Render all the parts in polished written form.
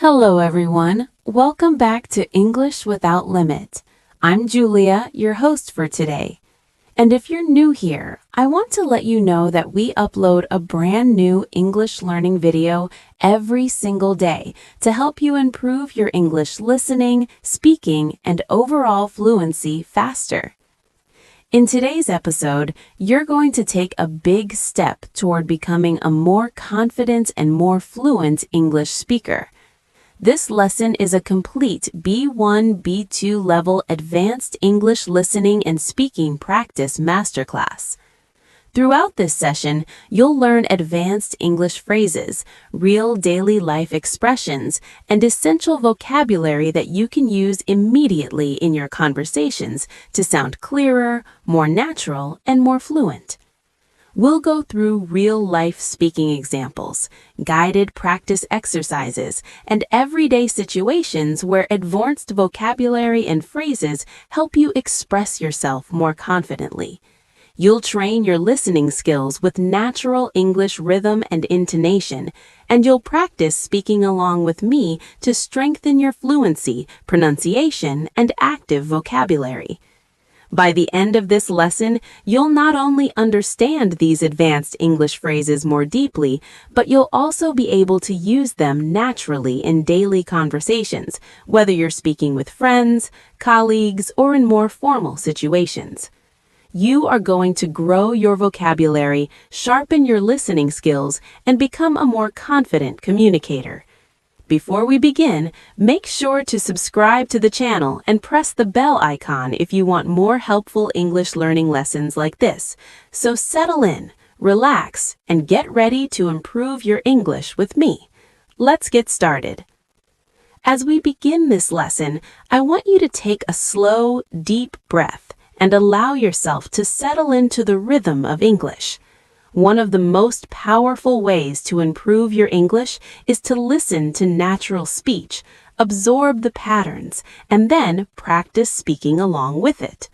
Hello, everyone. Welcome back to English Without Limit. I'm Julia, your host for today. And if you're new here, I want to let you know that we upload a brand new English learning video every single day to help you improve your English listening, speaking, and overall fluency faster. In today's episode, you're going to take a big step toward becoming a more confident and more fluent English speaker. This lesson is a complete B1, B2 level advanced English listening and speaking practice masterclass. Throughout this session, you'll learn advanced English phrases, real daily life expressions, and essential vocabulary that you can use immediately in your conversations to sound clearer, more natural, and more fluent. We'll go through real-life speaking examples, guided practice exercises, and everyday situations where advanced vocabulary and phrases help you express yourself more confidently. You'll train your listening skills with natural English rhythm and intonation, and you'll practice speaking along with me to strengthen your fluency, pronunciation, and active vocabulary. By the end of this lesson, you'll not only understand these advanced English phrases more deeply, but you'll also be able to use them naturally in daily conversations, whether you're speaking with friends, colleagues, or in more formal situations. You are going to grow your vocabulary, sharpen your listening skills, and become a more confident communicator. Before we begin, make sure to subscribe to the channel and press the bell icon if you want more helpful English learning lessons like this. So settle in, relax, and get ready to improve your English with me. Let's get started. As we begin this lesson, I want you to take a slow, deep breath and allow yourself to settle into the rhythm of English. One of the most powerful ways to improve your English is to listen to natural speech, absorb the patterns, and then practice speaking along with it.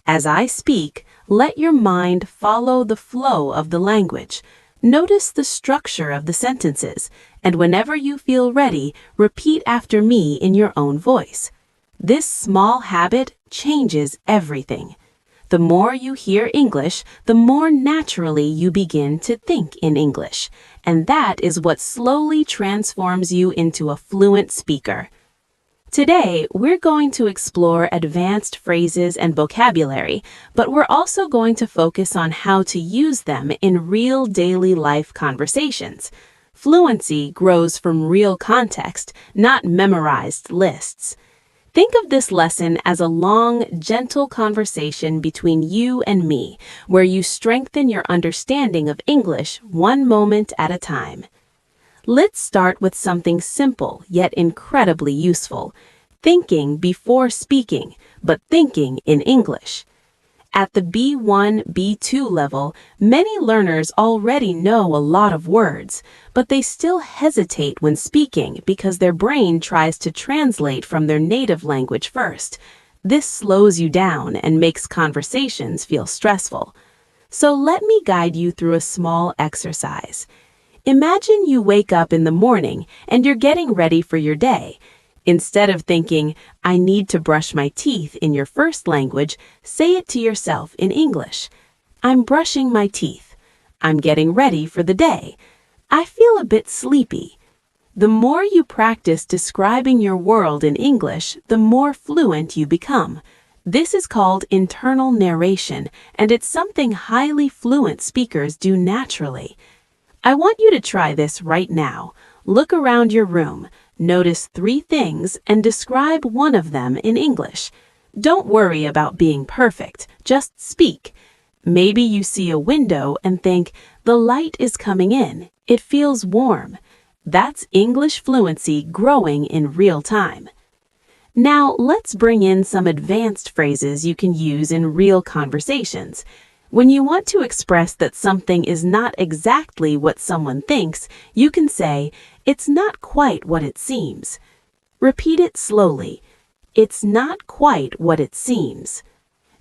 As I speak, let your mind follow the flow of the language. Notice the structure of the sentences, and whenever you feel ready, repeat after me in your own voice. This small habit changes everything. The more you hear English, the more naturally you begin to think in English, and that is what slowly transforms you into a fluent speaker. Today, we're going to explore advanced phrases and vocabulary, but we're also going to focus on how to use them in real daily life conversations. Fluency grows from real context, not memorized lists. Think of this lesson as a long, gentle conversation between you and me, where you strengthen your understanding of English one moment at a time. Let's start with something simple yet incredibly useful: thinking before speaking, but thinking in English. At the B1, B2 level, many learners already know a lot of words, but they still hesitate when speaking because their brain tries to translate from their native language first. This slows you down and makes conversations feel stressful. So let me guide you through a small exercise. Imagine you wake up in the morning and you're getting ready for your day. Instead of thinking, "I need to brush my teeth" in your first language, say it to yourself in English. "I'm brushing my teeth. I'm getting ready for the day. I feel a bit sleepy." The more you practice describing your world in English, the more fluent you become. This is called internal narration, and it's something highly fluent speakers do naturally. I want you to try this right now. Look around your room. Notice 3 things and describe one of them in English. Don't worry about being perfect, just speak. Maybe you see a window and think, "The light is coming in. It feels warm." That's English fluency growing in real time. Now, let's bring in some advanced phrases you can use in real conversations. When you want to express that something is not exactly what someone thinks, you can say, "It's not quite what it seems." Repeat it slowly. "It's not quite what it seems."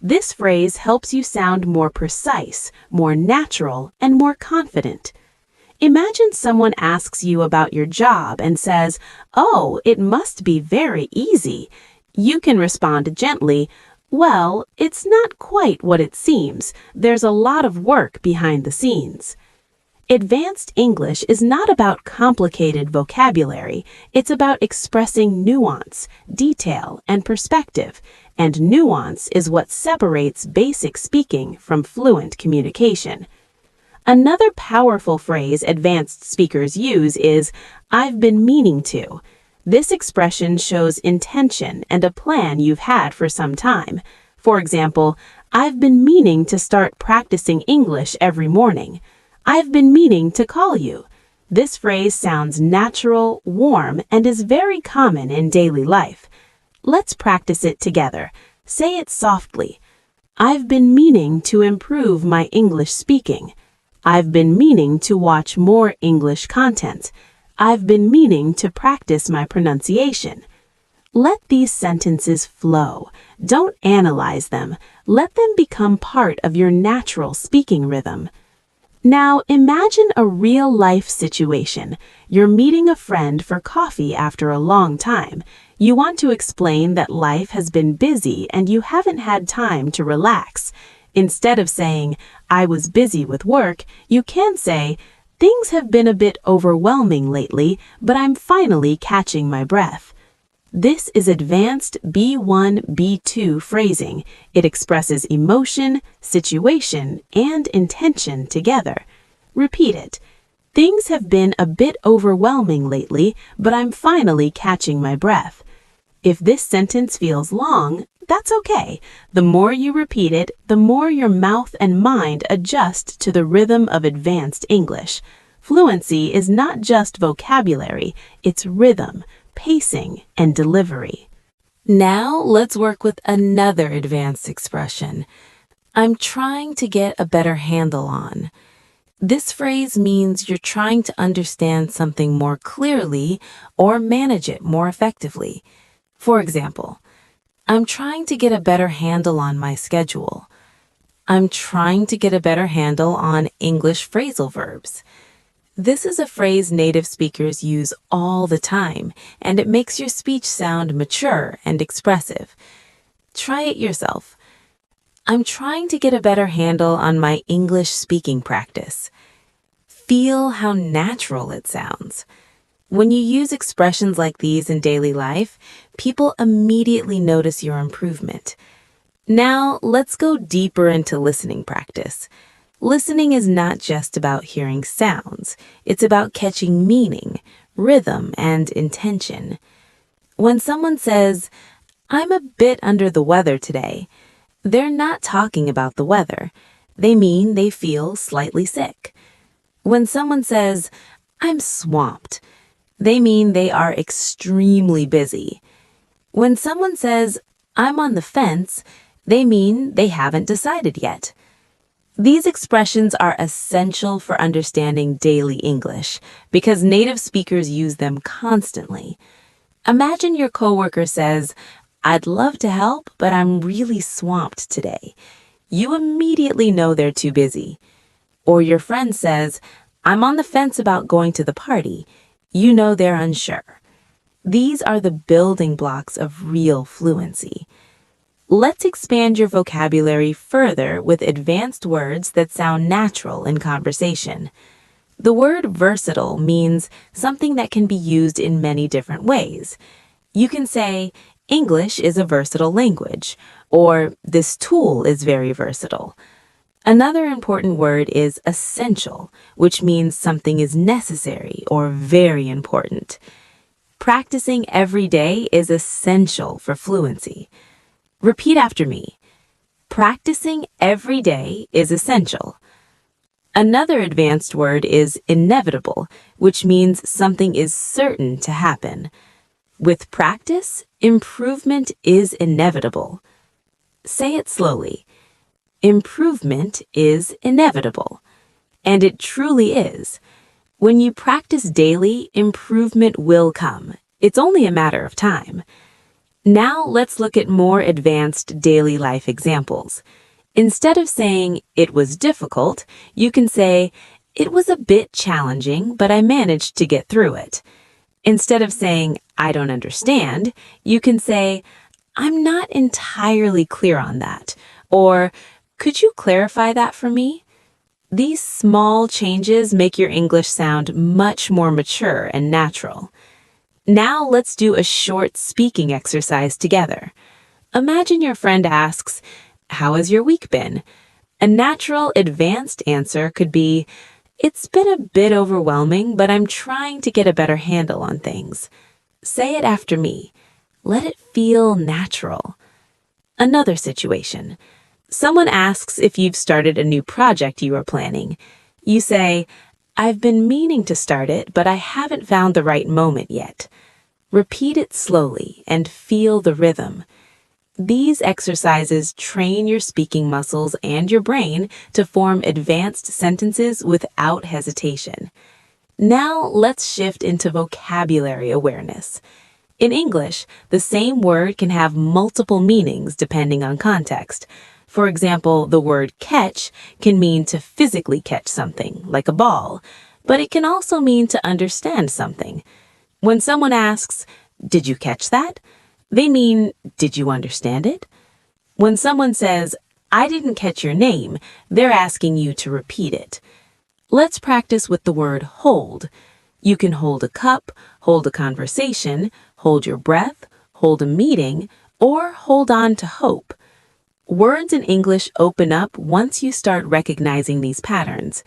This phrase helps you sound more precise, more natural, and more confident. Imagine someone asks you about your job and says, "Oh, it must be very easy." You can respond gently, "Well, it's not quite what it seems. There's a lot of work behind the scenes." Advanced English is not about complicated vocabulary. It's about expressing nuance, detail, and perspective. And nuance is what separates basic speaking from fluent communication. Another powerful phrase advanced speakers use is, "I've been meaning to." This expression shows intention and a plan you've had for some time. For example, "I've been meaning to start practicing English every morning." "I've been meaning to call you." This phrase sounds natural, warm, and is very common in daily life. Let's practice it together. Say it softly. "I've been meaning to improve my English speaking." "I've been meaning to watch more English content." "I've been meaning to practice my pronunciation." Let these sentences flow. Don't analyze them. Let them become part of your natural speaking rhythm. Now, imagine a real-life situation. You're meeting a friend for coffee after a long time. You want to explain that life has been busy and you haven't had time to relax. Instead of saying, "I was busy with work," you can say, "Things have been a bit overwhelming lately, but I'm finally catching my breath." This is advanced B1, B2 phrasing. It expresses emotion, situation, and intention together. Repeat it. "Things have been a bit overwhelming lately, but I'm finally catching my breath." If this sentence feels long, that's okay. The more you repeat it, the more your mouth and mind adjust to the rhythm of advanced English. Fluency is not just vocabulary, it's rhythm, pacing, and delivery. Now let's work with another advanced expression. "I'm trying to get a better handle on." This phrase means you're trying to understand something more clearly or manage it more effectively. For example, "I'm trying to get a better handle on my schedule." "I'm trying to get a better handle on English phrasal verbs." This is a phrase native speakers use all the time, and it makes your speech sound mature and expressive. Try it yourself. "I'm trying to get a better handle on my English speaking practice." Feel how natural it sounds. When you use expressions like these in daily life, people immediately notice your improvement. Now, let's go deeper into listening practice. Listening is not just about hearing sounds. It's about catching meaning, rhythm, and intention. When someone says, "I'm a bit under the weather today," they're not talking about the weather. They mean they feel slightly sick. When someone says, "I'm swamped," they mean they are extremely busy. When someone says, "I'm on the fence," they mean they haven't decided yet. These expressions are essential for understanding daily English because native speakers use them constantly. Imagine your coworker says, "I'd love to help, but I'm really swamped today." You immediately know they're too busy. Or your friend says, "I'm on the fence about going to the party." You know they're unsure. These are the building blocks of real fluency. Let's expand your vocabulary further with advanced words that sound natural in conversation. The word versatile means something that can be used in many different ways. You can say, "English is a versatile language," or "This tool is very versatile." Another important word is essential, which means something is necessary or very important. Practicing every day is essential for fluency. Repeat after me. Practicing every day is essential. Another advanced word is inevitable, which means something is certain to happen. With practice, improvement is inevitable. Say it slowly. Improvement is inevitable. And it truly is. When you practice daily, improvement will come. It's only a matter of time. Now let's look at more advanced daily life examples. Instead of saying, "It was difficult," you can say, It was a bit challenging, but I managed to get through it. Instead of saying, I don't understand, you can say, I'm not entirely clear on that. Or, could you clarify that for me? These small changes make your English sound much more mature and natural. Now let's do a short speaking exercise together. Imagine your friend asks, how has your week been? A natural, advanced answer could be, it's been a bit overwhelming, but I'm trying to get a better handle on things. Say it after me. Let it feel natural. Another situation. Someone asks if you've started a new project you are planning. You say, I've been meaning to start it, but I haven't found the right moment yet. Repeat it slowly and feel the rhythm. These exercises train your speaking muscles and your brain to form advanced sentences without hesitation. Now let's shift into vocabulary awareness. In English, the same word can have multiple meanings depending on context. For example, the word catch can mean to physically catch something, like a ball, but it can also mean to understand something. When someone asks, did you catch that? They mean, did you understand it? When someone says, I didn't catch your name, they're asking you to repeat it. Let's practice with the word hold. You can hold a cup, hold a conversation, hold your breath, hold a meeting, or hold on to hope. Words in English open up once you start recognizing these patterns.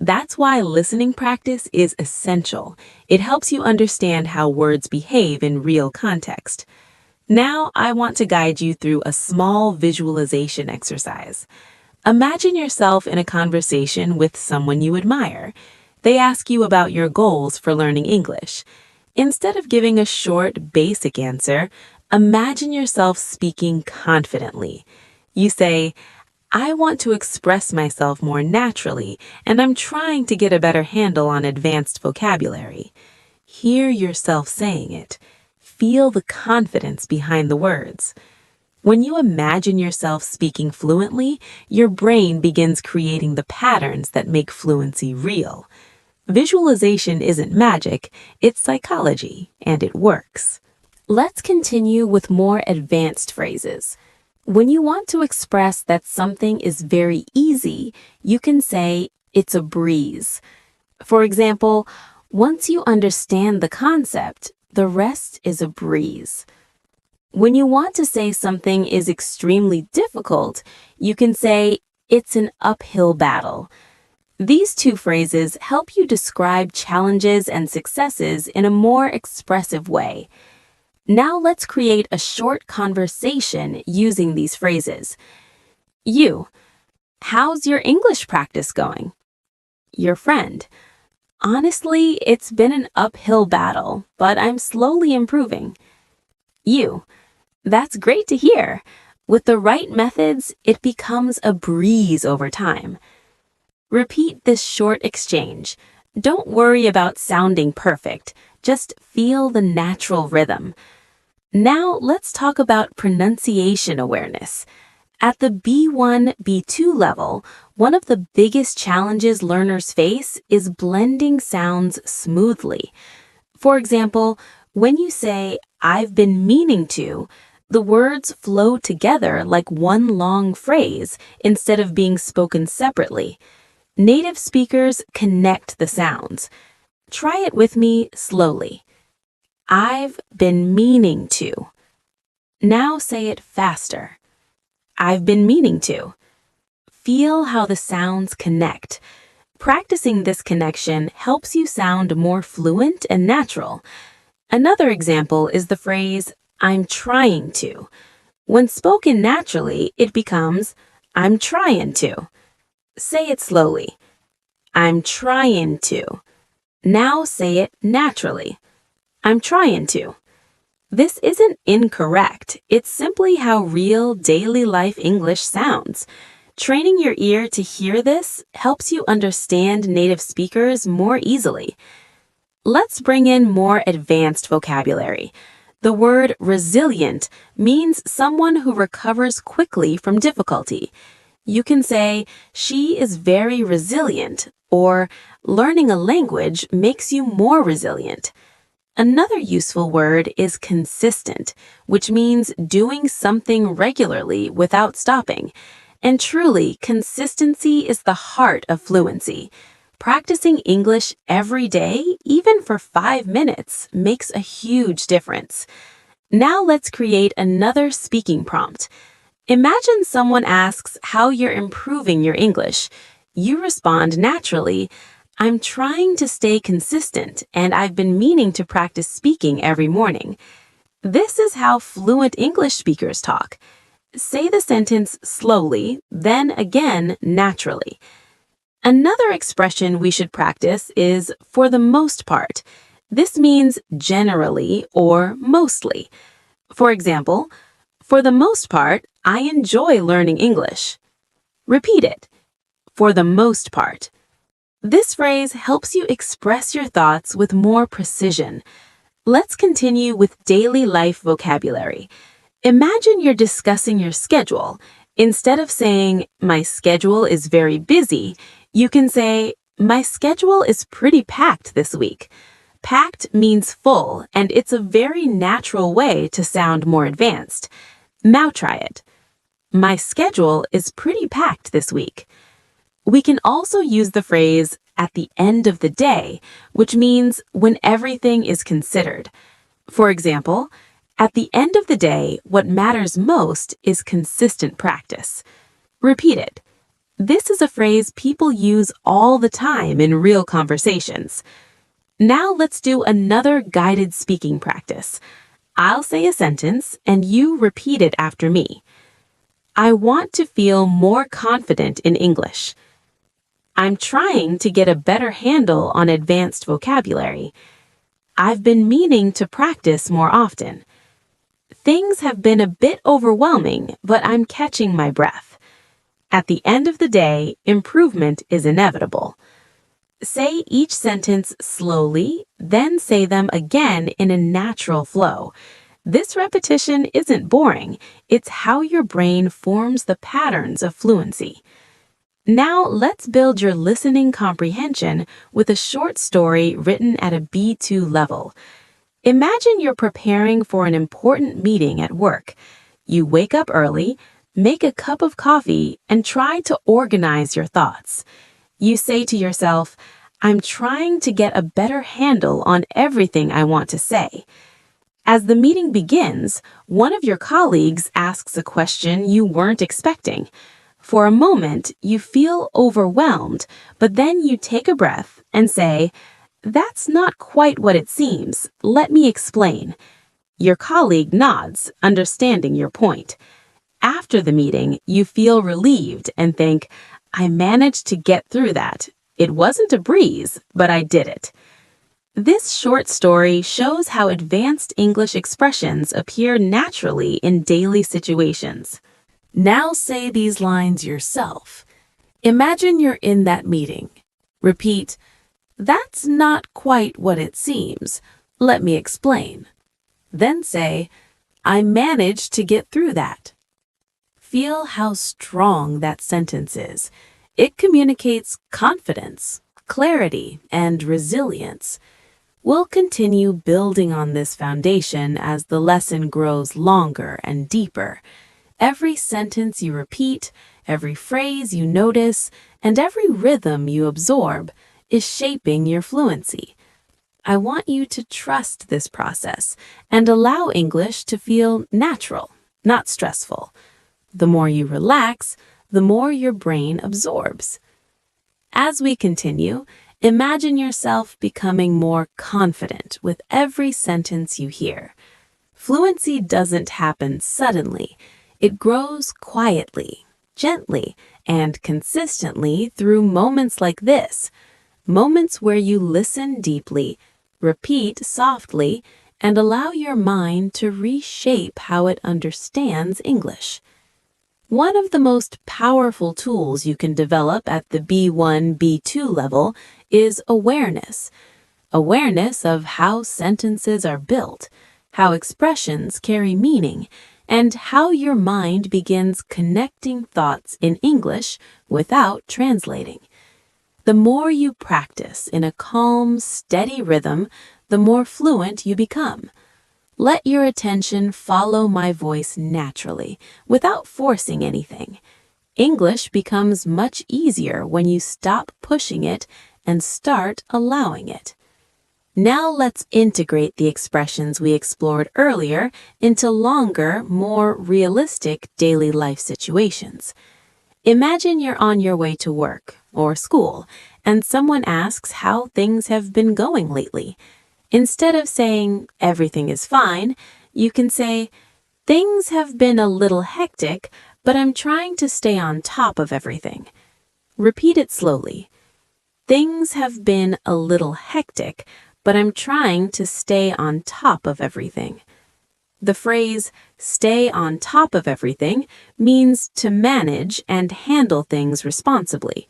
That's why listening practice is essential. It helps you understand how words behave in real context. Now, I want to guide you through a small visualization exercise. Imagine yourself in a conversation with someone you admire. They ask you about your goals for learning English. Instead of giving a short, basic answer, imagine yourself speaking confidently. You say, I want to express myself more naturally, and I'm trying to get a better handle on advanced vocabulary. Hear yourself saying it. Feel the confidence behind the words. When you imagine yourself speaking fluently, your brain begins creating the patterns that make fluency real. Visualization isn't magic, it's psychology, and it works. Let's continue with more advanced phrases. When you want to express that something is very easy, you can say, it's a breeze. For example, once you understand the concept, the rest is a breeze. When you want to say something is extremely difficult, you can say, it's an uphill battle. These two phrases help you describe challenges and successes in a more expressive way. Now let's create a short conversation using these phrases. You, how's your English practice going? Your friend, honestly, it's been an uphill battle, but I'm slowly improving. You, that's great to hear. With the right methods, it becomes a breeze over time. Repeat this short exchange. Don't worry about sounding perfect. Just feel the natural rhythm. Now let's talk about pronunciation awareness. At the B1, B2 level, one of the biggest challenges learners face is blending sounds smoothly. For example, when you say, I've been meaning to, the words flow together like one long phrase instead of being spoken separately. Native speakers connect the sounds. Try it with me slowly. I've been meaning to. Now say it faster. I've been meaning to. Feel how the sounds connect. Practicing this connection helps you sound more fluent and natural. Another example is the phrase, I'm trying to. When spoken naturally, it becomes, I'm trying to. Say it slowly. I'm trying to. Now say it naturally. I'm trying to. This isn't incorrect. It's simply how real daily life English sounds. Training your ear to hear this helps you understand native speakers more easily. Let's bring in more advanced vocabulary. The word resilient means someone who recovers quickly from difficulty. You can say, she is very resilient, or learning a language makes you more resilient. Another useful word is consistent, which means doing something regularly without stopping. And truly, consistency is the heart of fluency. Practicing English every day, even for 5 minutes, makes a huge difference. Now let's create another speaking prompt. Imagine someone asks how you're improving your English. You respond naturally, "I'm trying to stay consistent, and I've been meaning to practice speaking every morning." This is how fluent English speakers talk. Say the sentence slowly, then again naturally. Another expression we should practice is "for the most part." This means generally or mostly. For example, "For the most part, I enjoy learning English." Repeat it. For the most part. This phrase helps you express your thoughts with more precision. Let's continue with daily life vocabulary. Imagine you're discussing your schedule. Instead of saying, "My schedule is very busy," you can say, "My schedule is pretty packed this week." Packed means full, and it's a very natural way to sound more advanced. Now try it. My schedule is pretty packed this week. We can also use the phrase "at the end of the day," which means when everything is considered. For example, at the end of the day, what matters most is consistent practice. Repeat it. This is a phrase people use all the time in real conversations. Now let's do another guided speaking practice. I'll say a sentence and you repeat it after me. I want to feel more confident in English. I'm trying to get a better handle on advanced vocabulary. I've been meaning to practice more often. Things have been a bit overwhelming, but I'm catching my breath. At the end of the day, improvement is inevitable. Say each sentence slowly, then say them again in a natural flow. This repetition isn't boring. It's how your brain forms the patterns of fluency. Now let's build your listening comprehension with a short story written at a B2 level. Imagine you're preparing for an important meeting at work. You wake up early, make a cup of coffee, and try to organize your thoughts. You say to yourself, "I'm trying to get a better handle on everything I want to say." As the meeting begins, one of your colleagues asks a question you weren't expecting. For a moment, you feel overwhelmed, but then you take a breath and say, "That's not quite what it seems. Let me explain." Your colleague nods, understanding your point. After the meeting, you feel relieved and think, "I managed to get through that. It wasn't a breeze, but I did it." This short story shows how advanced English expressions appear naturally in daily situations. Now say these lines yourself. Imagine you're in that meeting. Repeat, "That's not quite what it seems. Let me explain." Then say, "I managed to get through that." Feel how strong that sentence is. It communicates confidence, clarity, and resilience. We'll continue building on this foundation as the lesson grows longer and deeper. Every sentence you repeat, every phrase you notice, and every rhythm you absorb is shaping your fluency. I want you to trust this process and allow English to feel natural, not stressful. The more you relax, the more your brain absorbs. As we continue, imagine yourself becoming more confident with every sentence you hear. Fluency doesn't happen suddenly. It grows quietly, gently, and consistently through moments like this. Moments where you listen deeply, repeat softly, and allow your mind to reshape how it understands English. One of the most powerful tools you can develop at the B1, B2 level is awareness. Awareness of how sentences are built, how expressions carry meaning, and how your mind begins connecting thoughts in English without translating. The more you practice in a calm, steady rhythm, the more fluent you become. Let your attention follow my voice naturally, without forcing anything. English becomes much easier when you stop pushing it and start allowing it. Now let's integrate the expressions we explored earlier into longer, more realistic daily life situations. Imagine you're on your way to work or school, and someone asks how things have been going lately. Instead of saying, everything is fine, you can say, things have been a little hectic, but I'm trying to stay on top of everything. Repeat it slowly. Things have been a little hectic, but I'm trying to stay on top of everything. The phrase, stay on top of everything, means to manage and handle things responsibly.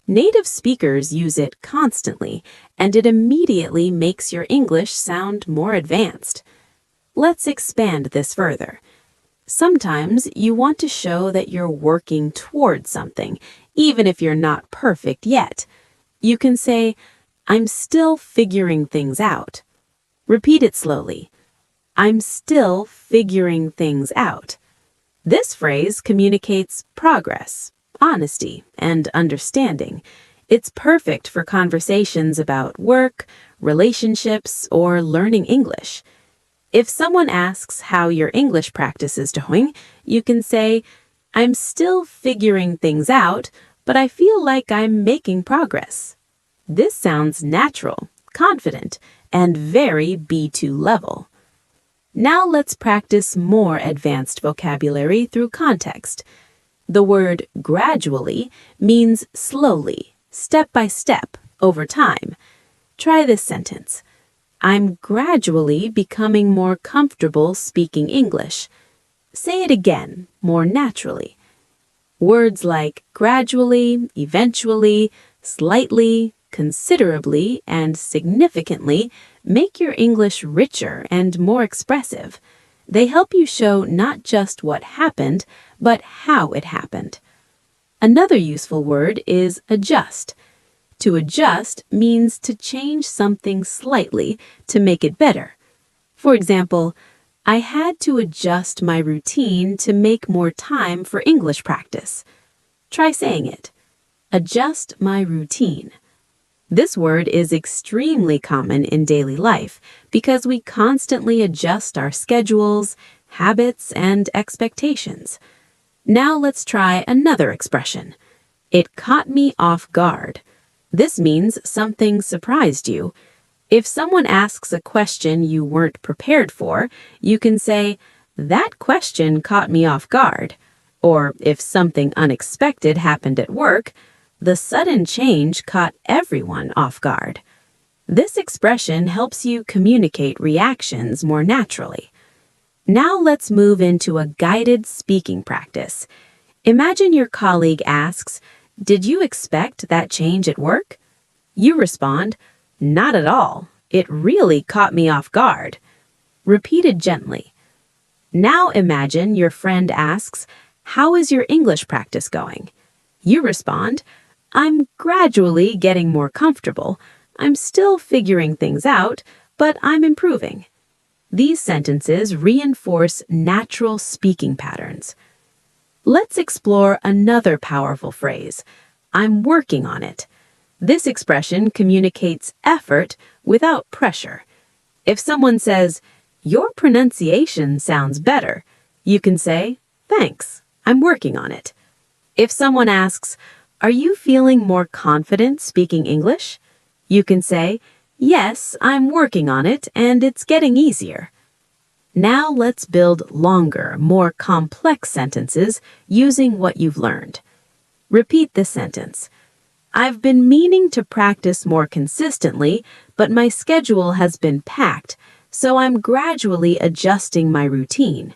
Native speakers use it constantly, and it immediately makes your English sound more advanced. Let's expand this further. Sometimes you want to show that you're working towards something, even if you're not perfect yet. You can say, I'm still figuring things out. Repeat it slowly. I'm still figuring things out. This phrase communicates progress, honesty, and understanding. It's perfect for conversations about work, relationships, or learning English. If someone asks how your English practice is going, you can say, I'm still figuring things out, but I feel like I'm making progress. This sounds natural, confident, and very B2 level. Now let's practice more advanced vocabulary through context. The word gradually means slowly, step by step, over time. Try this sentence. I'm gradually becoming more comfortable speaking English. Say it again, more naturally. Words like gradually, eventually, slightly, considerably, and significantly make your English richer and more expressive. They help you show not just what happened, but how it happened. Another useful word is adjust. To adjust means to change something slightly to make it better. For example, I had to adjust my routine to make more time for English practice. Try saying it. Adjust my routine. This word is extremely common in daily life because we constantly adjust our schedules, habits, and expectations. Now let's try another expression. It caught me off guard. This means something surprised you. If someone asks a question you weren't prepared for, you can say, that question caught me off guard. Or if something unexpected happened at work, the sudden change caught everyone off guard. This expression helps you communicate reactions more naturally. Now let's move into a guided speaking practice. Imagine your colleague asks, did you expect that change at work? You respond, not at all. It really caught me off guard. Repeat it gently. Now imagine your friend asks, how is your English practice going? You respond, I'm gradually getting more comfortable. I'm still figuring things out, but I'm improving. These sentences reinforce natural speaking patterns. Let's explore another powerful phrase. I'm working on it. This expression communicates effort without pressure. If someone says, your pronunciation sounds better, you can say, thanks, I'm working on it. If someone asks, are you feeling more confident speaking English? You can say, yes, I'm working on it and it's getting easier. Now let's build longer, more complex sentences using what you've learned. Repeat this sentence. I've been meaning to practice more consistently, but my schedule has been packed, so I'm gradually adjusting my routine.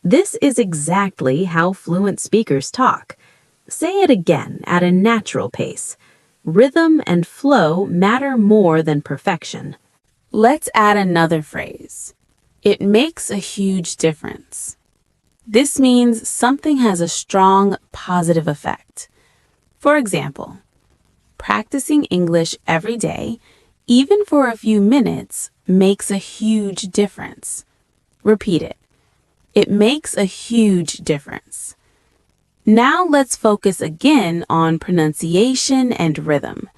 This is exactly how fluent speakers talk. Say it again at a natural pace. Rhythm and flow matter more than perfection. Let's add another phrase. It makes a huge difference. This means something has a strong positive effect. For example, practicing English every day, even for a few minutes, makes a huge difference. Repeat it. It makes a huge difference. Now let's focus again on pronunciation and rhythm.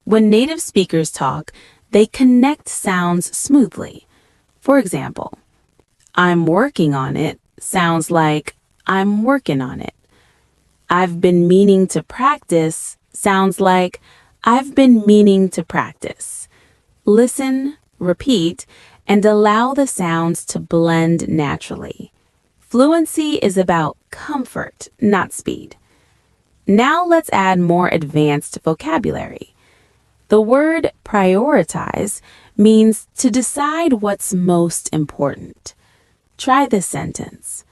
When native speakers talk, they connect sounds smoothly. For example, I'm working on it sounds like I'm working on it. I've been meaning to practice sounds like I've been meaning to practice. Listen, repeat, and allow the sounds to blend naturally. Fluency is about comfort, not speed. Now let's add more advanced vocabulary. The word prioritize means to decide what's most important. Try this sentence.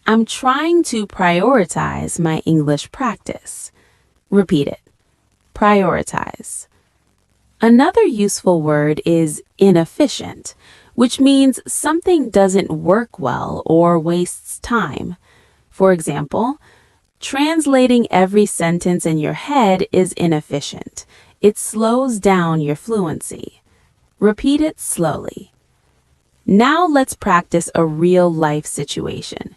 I'm trying to prioritize my English practice. Repeat it. Prioritize. Another useful word is inefficient, which means something doesn't work well or wastes time. For example, translating every sentence in your head is inefficient. It slows down your fluency. Repeat it slowly. Now let's practice a real-life situation.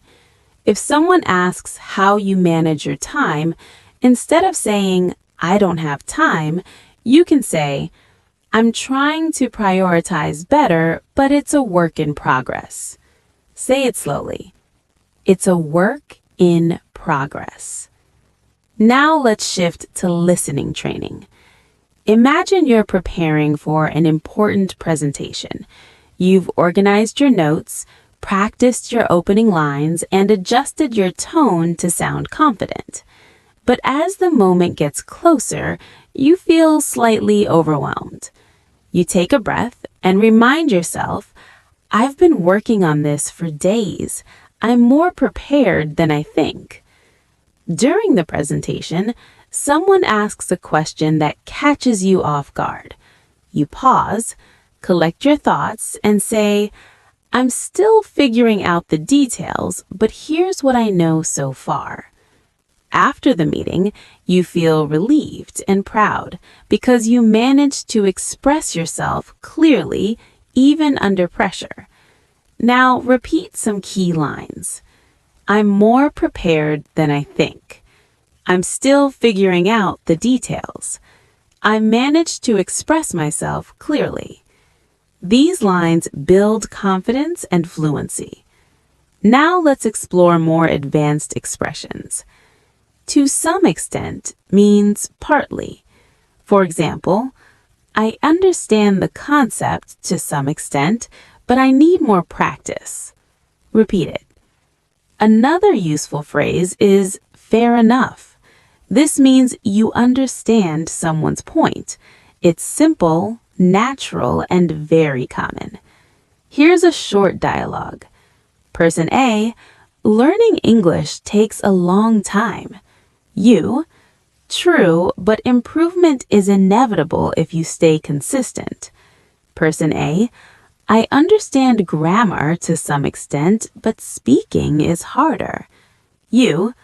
If someone asks how you manage your time, instead of saying, I don't have time, you can say, I'm trying to prioritize better, but it's a work in progress. Say it slowly. It's a work in progress. Now let's shift to listening training. Imagine you're preparing for an important presentation. You've organized your notes, practiced your opening lines, and adjusted your tone to sound confident. But as the moment gets closer, you feel slightly overwhelmed. You take a breath and remind yourself, I've been working on this for days. I'm more prepared than I think. During the presentation, someone asks a question that catches you off guard. You pause, collect your thoughts, and say, I'm still figuring out the details, but here's what I know so far. After the meeting, you feel relieved and proud because you managed to express yourself clearly, even under pressure. Now repeat some key lines. I'm more prepared than I think. I'm still figuring out the details. I managed to express myself clearly. These lines build confidence and fluency. Now let's explore more advanced expressions. To some extent means partly. For example, I understand the concept to some extent, but I need more practice. Repeat it. Another useful phrase is fair enough. This means you understand someone's point. It's simple, natural, and very common. Here's a short dialogue. Person A, learning English takes a long time. You, true, but improvement is inevitable if you stay consistent. Person A, I understand grammar to some extent, but speaking is harder. You,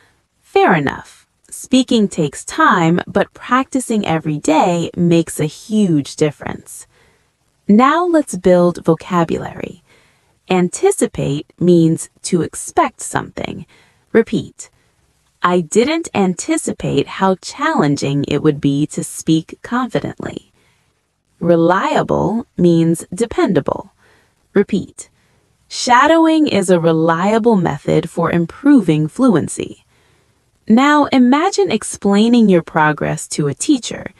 fair enough. Speaking takes time, but practicing every day makes a huge difference. Now let's build vocabulary. Anticipate means to expect something. Repeat. I didn't anticipate how challenging it would be to speak confidently. Reliable means dependable. Repeat. Shadowing is a reliable method for improving fluency. Now imagine explaining your progress to a teacher.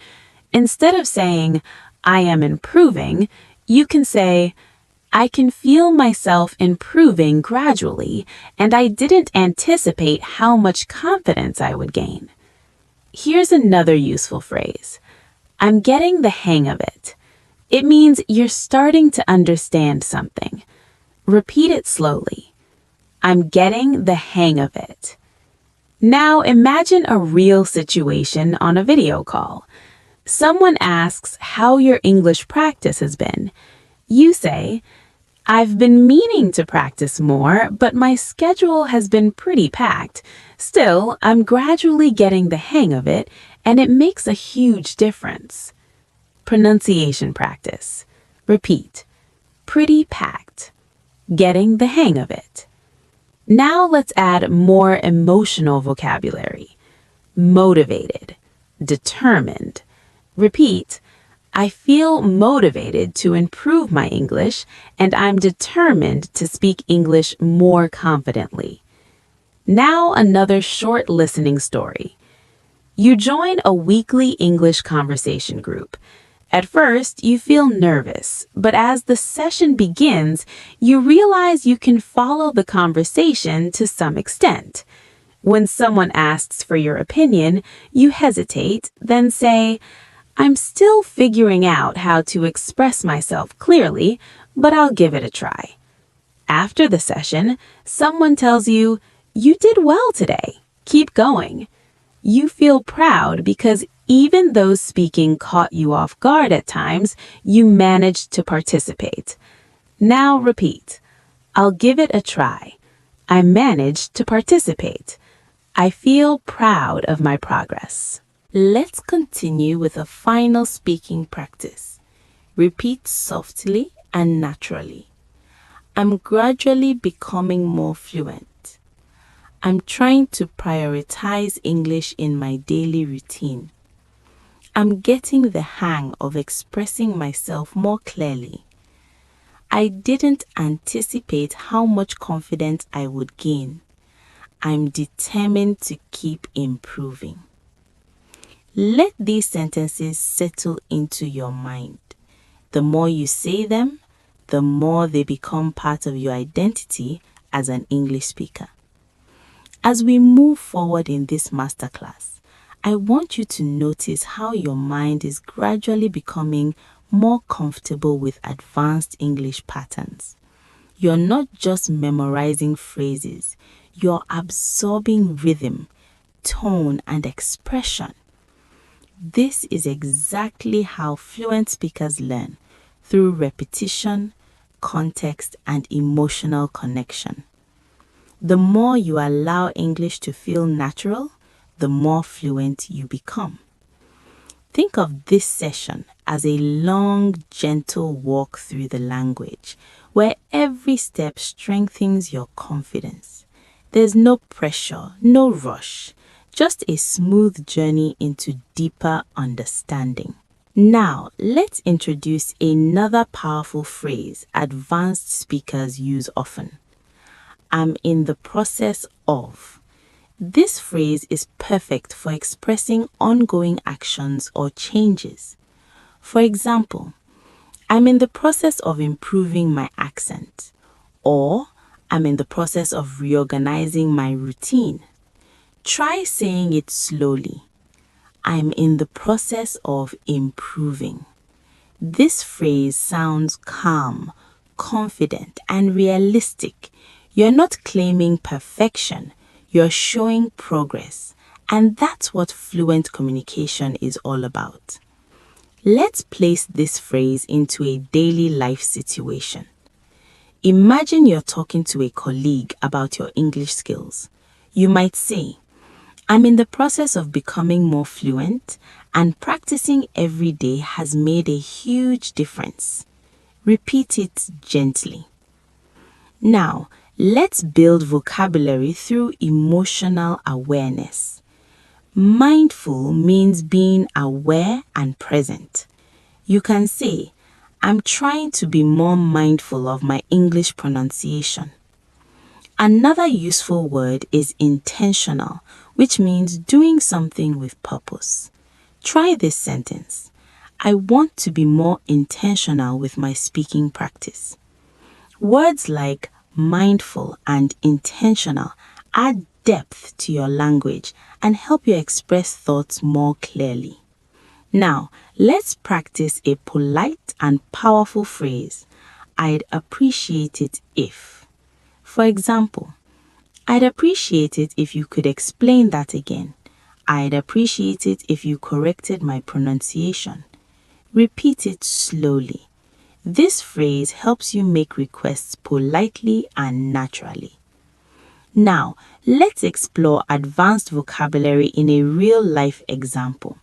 Instead of saying, I am improving, you can say, I can feel myself improving gradually, and I didn't anticipate how much confidence I would gain. Here's another useful phrase. I'm getting the hang of it. It means you're starting to understand something. Repeat it slowly. I'm getting the hang of it. Now imagine a real situation on a video call. Someone asks how your English practice has been. You say, I've been meaning to practice more, but my schedule has been pretty packed. Still, I'm gradually getting the hang of it, and it makes a huge difference. Pronunciation practice. Repeat. Pretty packed. Getting the hang of it. Now let's add more emotional vocabulary. Motivated. Determined. Repeat. I feel motivated to improve my English, and I'm determined to speak English more confidently. Now another short listening story. You join a weekly English conversation group. At first, you feel nervous, but as the session begins, you realize you can follow the conversation to some extent. When someone asks for your opinion, you hesitate, then say, I'm still figuring out how to express myself clearly, but I'll give it a try. After the session, someone tells you, you did well today. Keep going. You feel proud because even though speaking caught you off guard at times, you managed to participate. Now repeat. I'll give it a try. I managed to participate. I feel proud of my progress. Let's continue with a final speaking practice. Repeat softly and naturally. I'm gradually becoming more fluent. I'm trying to prioritize English in my daily routine. I'm getting the hang of expressing myself more clearly. I didn't anticipate how much confidence I would gain. I'm determined to keep improving. Let these sentences settle into your mind. The more you say them, the more they become part of your identity as an English speaker. As we move forward in this masterclass, I want you to notice how your mind is gradually becoming more comfortable with advanced English patterns. You're not just memorizing phrases, you're absorbing rhythm, tone, and expression. This is exactly how fluent speakers learn, through repetition, context, and emotional connection. The more you allow English to feel natural, the more fluent you become. Think of this session as a long, gentle walk through the language, where every step strengthens your confidence. There's no pressure, no rush, just a smooth journey into deeper understanding. Now, let's introduce another powerful phrase advanced speakers use often. I'm in the process of. This phrase is perfect for expressing ongoing actions or changes. For example, I'm in the process of improving my accent, or I'm in the process of reorganizing my routine. Try saying it slowly. I'm in the process of improving. This phrase sounds calm, confident, and realistic. You're not claiming perfection, you're showing progress. And that's what fluent communication is all about. Let's place this phrase into a daily life situation. Imagine you're talking to a colleague about your English skills. You might say, I'm in the process of becoming more fluent, and practicing every day has made a huge difference. Repeat it gently. Now, let's build vocabulary through emotional awareness. Mindful means being aware and present. You can say, I'm trying to be more mindful of my English pronunciation. Another useful word is intentional, which means doing something with purpose. Try this sentence. I want to be more intentional with my speaking practice. Words like mindful and intentional add depth to your language and help you express thoughts more clearly. Now, let's practice a polite and powerful phrase. I'd appreciate it if. For example, I'd appreciate it if you could explain that again. I'd appreciate it if you corrected my pronunciation. Repeat it slowly. This phrase helps you make requests politely and naturally. Now, let's explore advanced vocabulary in a real-life example.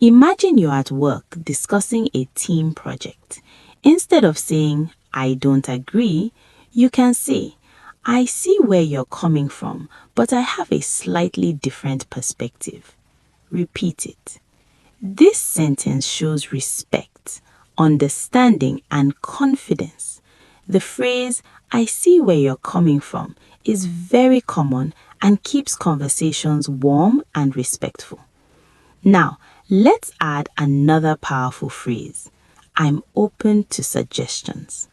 Imagine you're at work discussing a team project. Instead of saying, "I don't agree," you can say, "I see where you're coming from, but I have a slightly different perspective." Repeat it. This sentence shows respect, understanding, and confidence. The phrase, "I see where you're coming from," is very common and keeps conversations warm and respectful. Now, let's add another powerful phrase. "I'm open to suggestions."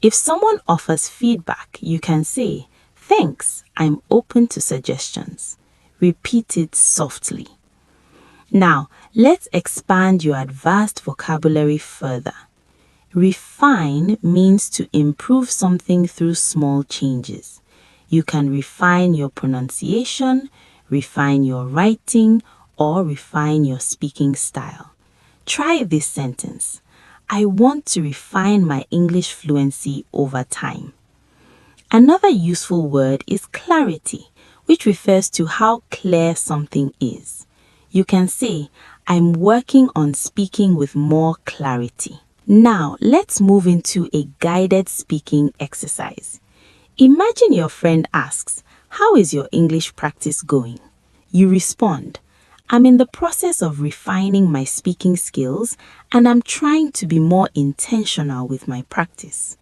If someone offers feedback, you can say, "Thanks, I'm open to suggestions." Repeat it softly. Now, let's expand your advanced vocabulary further. Refine means to improve something through small changes. You can refine your pronunciation, refine your writing, or refine your speaking style. Try this sentence. "I want to refine my English fluency over time." Another useful word is clarity, which refers to how clear something is. You can say, "I'm working on speaking with more clarity." Now, let's move into a guided speaking exercise. Imagine your friend asks, "How is your English practice going?" You respond, "I'm in the process of refining my speaking skills and I'm trying to be more intentional with my practice."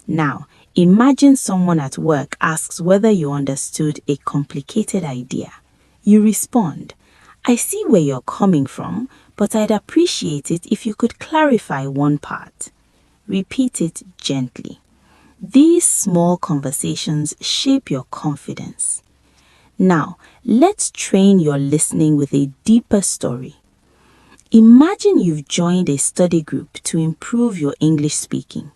Now, imagine someone at work asks whether you understood a complicated idea. You respond, "I see where you're coming from, but I'd appreciate it if you could clarify one part." Repeat it gently. These small conversations shape your confidence. Now, let's train your listening with a deeper story. Imagine you've joined a study group to improve your English speaking.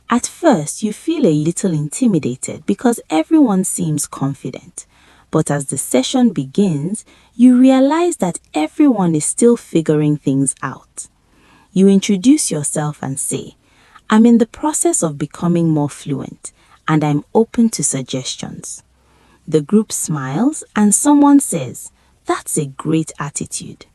At first, you feel a little intimidated because everyone seems confident. But as the session begins, you realize that everyone is still figuring things out. You introduce yourself and say, "I'm in the process of becoming more fluent, and I'm open to suggestions." The group smiles and someone says, "That's a great attitude."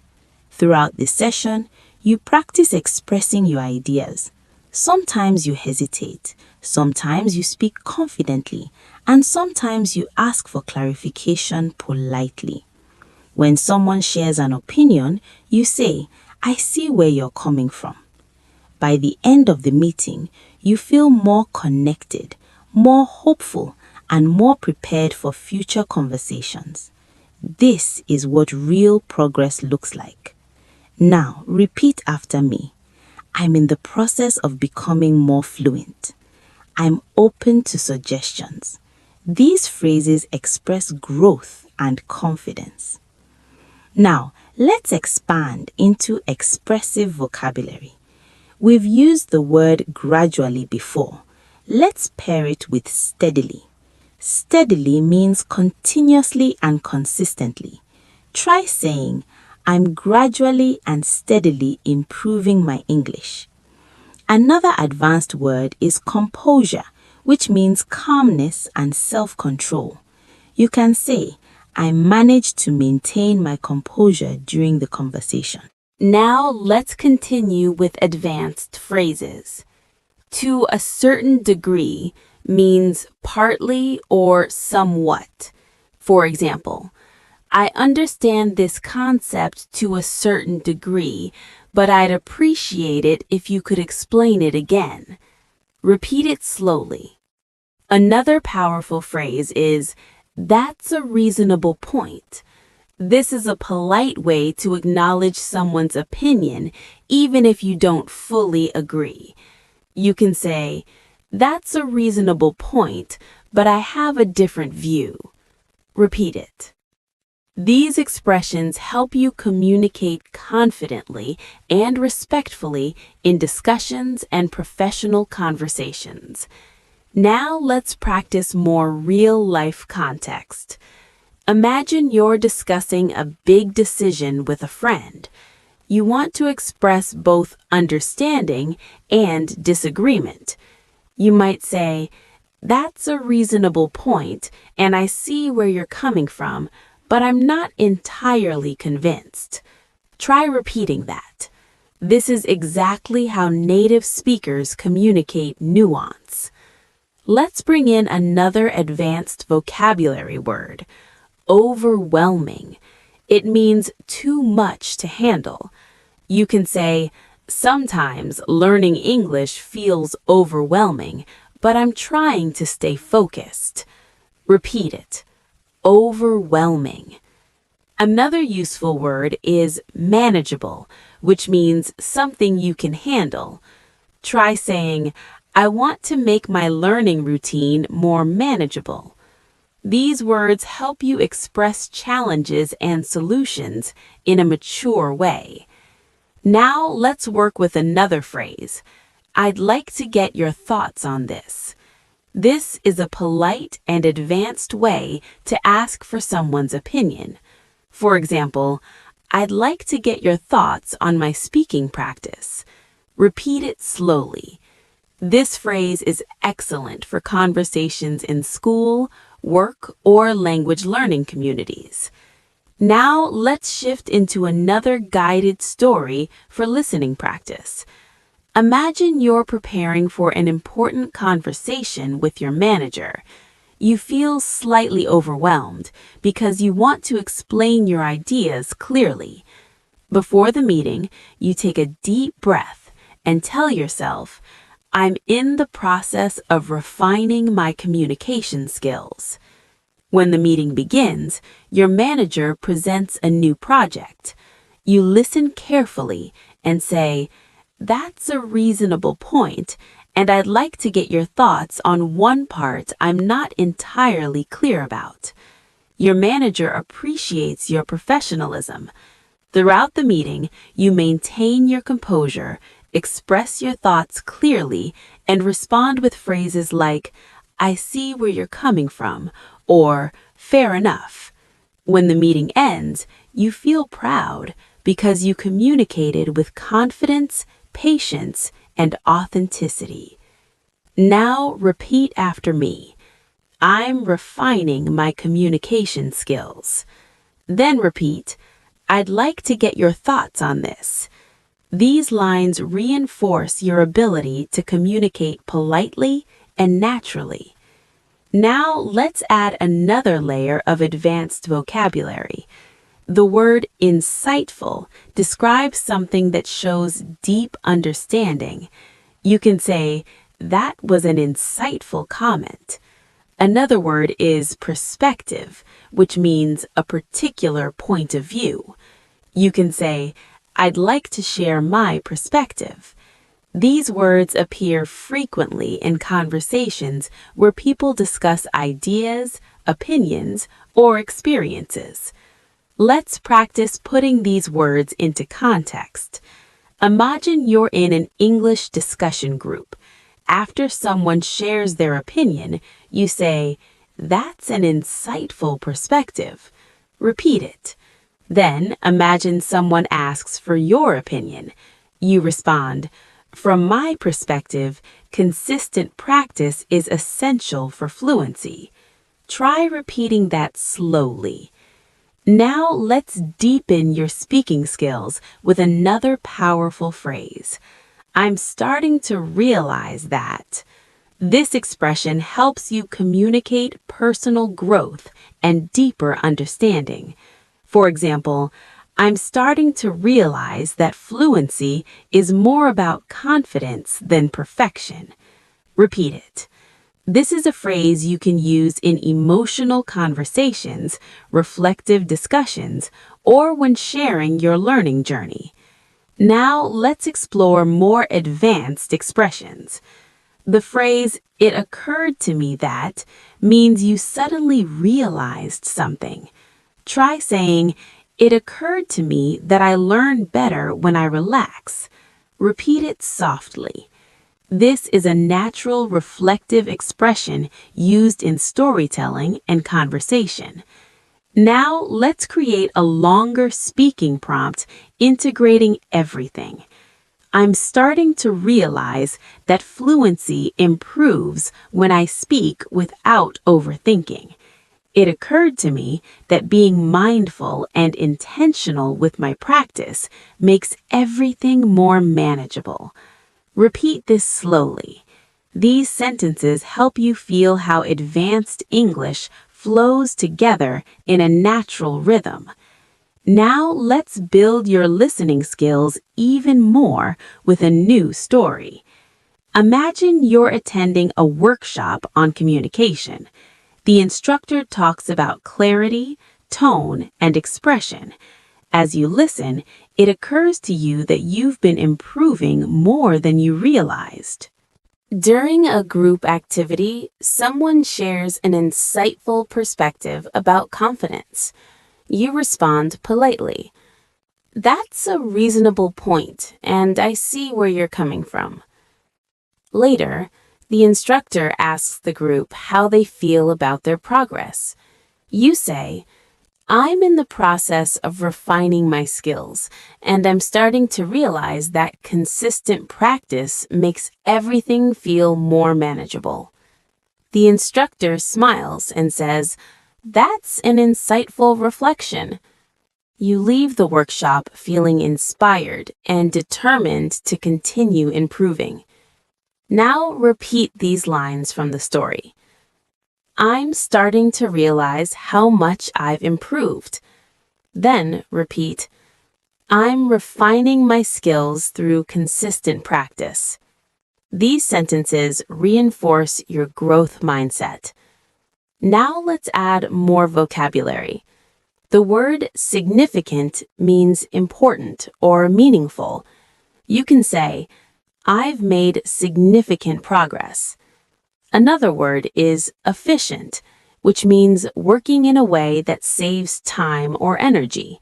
Throughout the session, you practice expressing your ideas. Sometimes you hesitate, sometimes you speak confidently, and sometimes you ask for clarification politely. When someone shares an opinion, you say, "I see where you're coming from." By the end of the meeting, you feel more connected, more hopeful, and more prepared for future conversations. This is what real progress looks like. Now, repeat after me. "I'm in the process of becoming more fluent. I'm open to suggestions." These phrases express growth and confidence. Now, let's expand into expressive vocabulary. We've used the word gradually before. Let's pair it with steadily. Steadily means continuously and consistently. Try saying, "I'm gradually and steadily improving my English." Another advanced word is composure, which means calmness and self-control. You can say, "I managed to maintain my composure during the conversation." Now let's continue with advanced phrases. To a certain degree means partly or somewhat. For example, "I understand this concept to a certain degree, but I'd appreciate it if you could explain it again." Repeat it slowly. Another powerful phrase is, "That's a reasonable point." This is a polite way to acknowledge someone's opinion, even if you don't fully agree. You can say, "That's a reasonable point, but I have a different view." Repeat it. These expressions help you communicate confidently and respectfully in discussions and professional conversations. Now let's practice more real-life context. Imagine you're discussing a big decision with a friend. You want to express both understanding and disagreement. You might say, "That's a reasonable point, and I see where you're coming from, but I'm not entirely convinced." Try repeating that. This is exactly how native speakers communicate nuance. Let's bring in another advanced vocabulary word, overwhelming. It means too much to handle. You can say, "Sometimes learning English feels overwhelming, but I'm trying to stay focused." Repeat it. Overwhelming. Another useful word is manageable, which means something you can handle. Try saying, "I want to make my learning routine more manageable." These words help you express challenges and solutions in a mature way. Now let's work with another phrase. "I'd like to get your thoughts on this." This is a polite and advanced way to ask for someone's opinion. For example, "I'd like to get your thoughts on my speaking practice." Repeat it slowly. This phrase is excellent for conversations in school, work, or language learning communities. Now let's shift into another guided story for listening practice. Imagine you're preparing for an important conversation with your manager. You feel slightly overwhelmed because you want to explain your ideas clearly. Before the meeting, you take a deep breath and tell yourself, "I'm in the process of refining my communication skills." When the meeting begins, your manager presents a new project. You listen carefully and say, "That's a reasonable point, and I'd like to get your thoughts on one part I'm not entirely clear about." Your manager appreciates your professionalism. Throughout the meeting, you maintain your composure, express your thoughts clearly, and respond with phrases like, "I see where you're coming from," or "Fair enough." When the meeting ends, you feel proud because you communicated with confidence, patience, and authenticity. Now repeat after me. "I'm refining my communication skills." Then repeat, "I'd like to get your thoughts on this." These lines reinforce your ability to communicate politely and naturally. Now let's add another layer of advanced vocabulary. The word insightful describes something that shows deep understanding. You can say, "That was an insightful comment." Another word is perspective, which means a particular point of view. You can say, "I'd like to share my perspective." These words appear frequently in conversations where people discuss ideas, opinions, or experiences. Let's practice putting these words into context. Imagine you're in an English discussion group. After someone shares their opinion, you say, "That's an insightful perspective." Repeat it. Then imagine someone asks for your opinion. You respond, "From my perspective, consistent practice is essential for fluency." Try repeating that slowly. Now let's deepen your speaking skills with another powerful phrase. "I'm starting to realize that." This expression helps you communicate personal growth and deeper understanding. For example, "I'm starting to realize that fluency is more about confidence than perfection." Repeat it. This is a phrase you can use in emotional conversations, reflective discussions, or when sharing your learning journey. Now let's explore more advanced expressions. The phrase, "It occurred to me that," means you suddenly realized something. Try saying, "It occurred to me that I learn better when I relax." Repeat it softly. This is a natural reflective expression used in storytelling and conversation. Now let's create a longer speaking prompt integrating everything. I'm starting to realize that fluency improves when I speak without overthinking. It occurred to me that being mindful and intentional with my practice makes everything more manageable. Repeat this slowly. These sentences help you feel how advanced English flows together in a natural rhythm. Now let's build your listening skills even more with a new story. Imagine you're attending a workshop on communication. The instructor talks about clarity, tone, and expression. As you listen, it occurs to you that you've been improving more than you realized. During a group activity, someone shares an insightful perspective about confidence. You respond politely. That's a reasonable point, and I see where you're coming from. Later, the instructor asks the group how they feel about their progress. You say, I'm in the process of refining my skills, and I'm starting to realize that consistent practice makes everything feel more manageable. The instructor smiles and says, That's an insightful reflection. You leave the workshop feeling inspired and determined to continue improving. Now repeat these lines from the story. I'm starting to realize how much I've improved. Then repeat, I'm refining my skills through consistent practice. These sentences reinforce your growth mindset. Now let's add more vocabulary. The word significant means important or meaningful. You can say, I've made significant progress. Another word is efficient, which means working in a way that saves time or energy.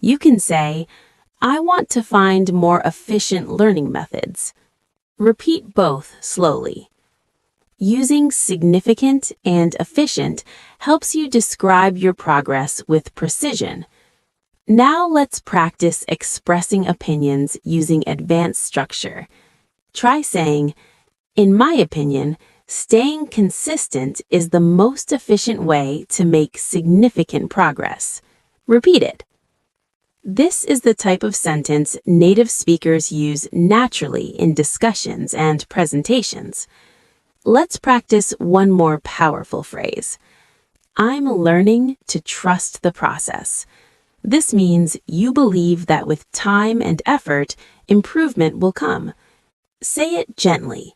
You can say, I want to find more efficient learning methods. Repeat both slowly. Using significant and efficient helps you describe your progress with precision. Now let's practice expressing opinions using advanced structure. Try saying, in my opinion, staying consistent is the most efficient way to make significant progress. Repeat it. This is the type of sentence native speakers use naturally in discussions and presentations. Let's practice one more powerful phrase. I'm learning to trust the process. This means you believe that with time and effort, improvement will come. Say it gently.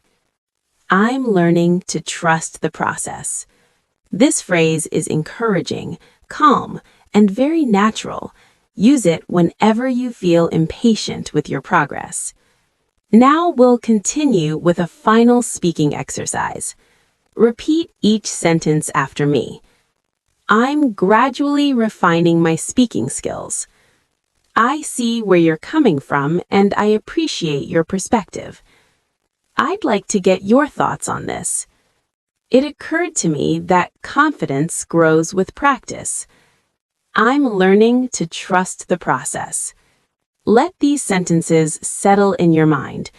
I'm learning to trust the process. This phrase is encouraging, calm, and very natural. Use it whenever you feel impatient with your progress. Now we'll continue with a final speaking exercise. Repeat each sentence after me. I'm gradually refining my speaking skills. I see where you're coming from and I appreciate your perspective. I'd like to get your thoughts on this. It occurred to me that confidence grows with practice. I'm learning to trust the process. Let these sentences settle in your mind.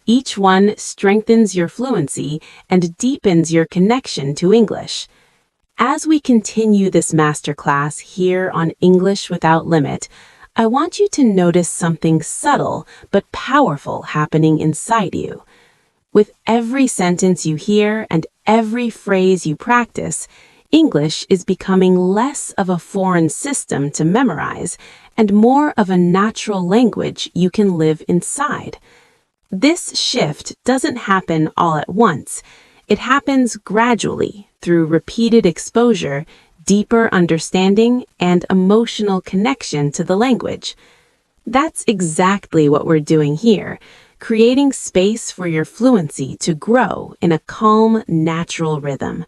Each one strengthens your fluency and deepens your connection to English. As we continue this masterclass here on English Without Limit, I want you to notice something subtle but powerful happening inside you. With every sentence you hear and every phrase you practice, English is becoming less of a foreign system to memorize and more of a natural language you can live inside. This shift doesn't happen all at once. It happens gradually through repeated exposure, deeper understanding, and emotional connection to the language. That's exactly what we're doing here, creating space for your fluency to grow in a calm, natural rhythm.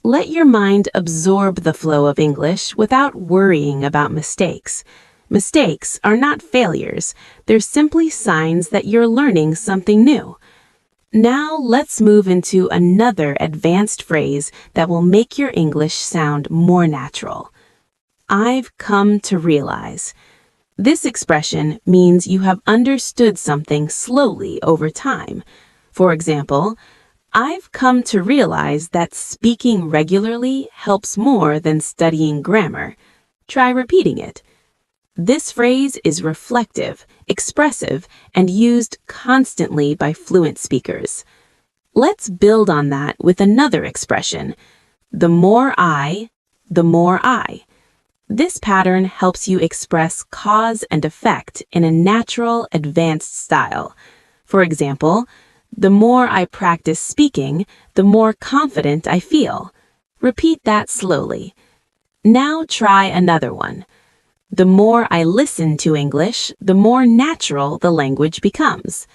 Let your mind absorb the flow of English without worrying about mistakes. Mistakes are not failures. They're simply signs that you're learning something new. Now let's move into another advanced phrase that will make your English sound more natural. I've come to realize. This expression means you have understood something slowly over time. For example, I've come to realize that speaking regularly helps more than studying grammar. Try repeating it. This phrase is reflective, expressive, and used constantly by fluent speakers. Let's build on that with another expression. The more I, the more I. This pattern helps you express cause and effect in a natural, advanced style. For example, the more I practice speaking, the more confident I feel. Repeat that slowly. Now try another one. The more I listen to English, the more natural the language becomes.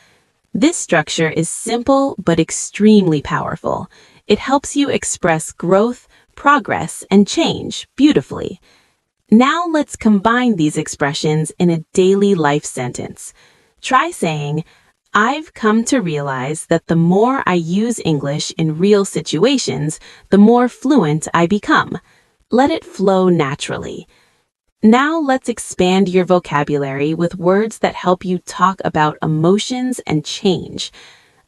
This structure is simple but extremely powerful. It helps you express growth, progress, and change beautifully. Now let's combine these expressions in a daily life sentence. Try saying, I've come to realize that the more I use English in real situations, the more fluent I become. Let it flow naturally. Now let's expand your vocabulary with words that help you talk about emotions and change.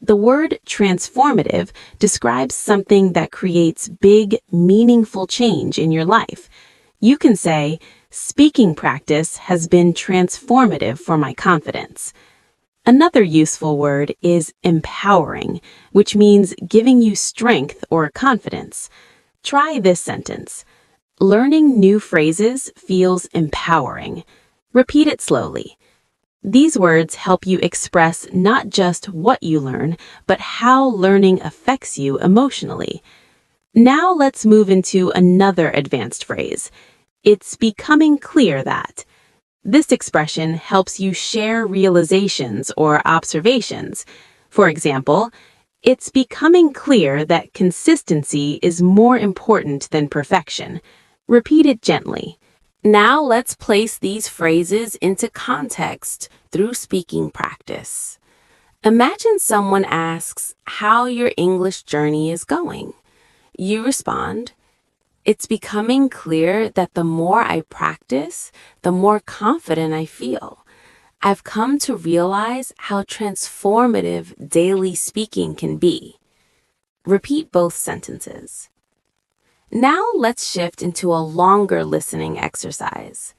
The word transformative describes something that creates big, meaningful change in your life. You can say, speaking practice has been transformative for my confidence. Another useful word is empowering, which means giving you strength or confidence. Try this sentence. Learning new phrases feels empowering. Repeat it slowly. These words help you express not just what you learn, but how learning affects you emotionally. Now let's move into another advanced phrase. It's becoming clear that. This expression helps you share realizations or observations. For example, it's becoming clear that consistency is more important than perfection. Repeat it gently. Now let's place these phrases into context through speaking practice. Imagine someone asks how your English journey is going. You respond, it's becoming clear that the more I practice, the more confident I feel. I've come to realize how transformative daily speaking can be. Repeat both sentences. Now let's shift into a longer listening exercise.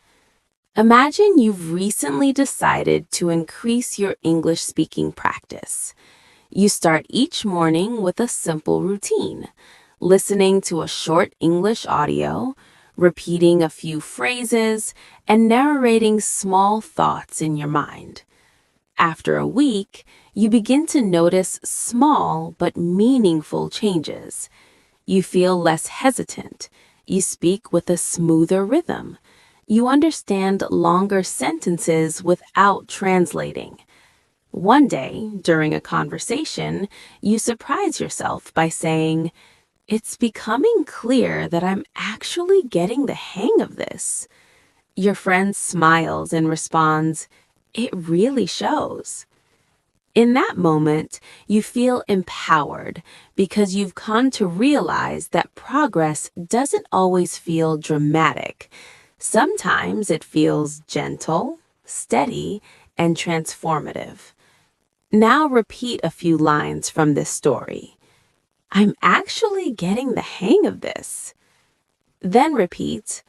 Imagine you've recently decided to increase your English speaking practice. You start each morning with a simple routine, listening to a short English audio, repeating a few phrases, and narrating small thoughts in your mind. After a week, you begin to notice small but meaningful changes. You feel less hesitant. You speak with a smoother rhythm. You understand longer sentences without translating. One day, during a conversation, you surprise yourself by saying, it's becoming clear that I'm actually getting the hang of this. Your friend smiles and responds, it really shows. In that moment, you feel empowered because you've come to realize that progress doesn't always feel dramatic. Sometimes it feels gentle, steady, and transformative. Now repeat a few lines from this story. I'm actually getting the hang of this. Then repeat,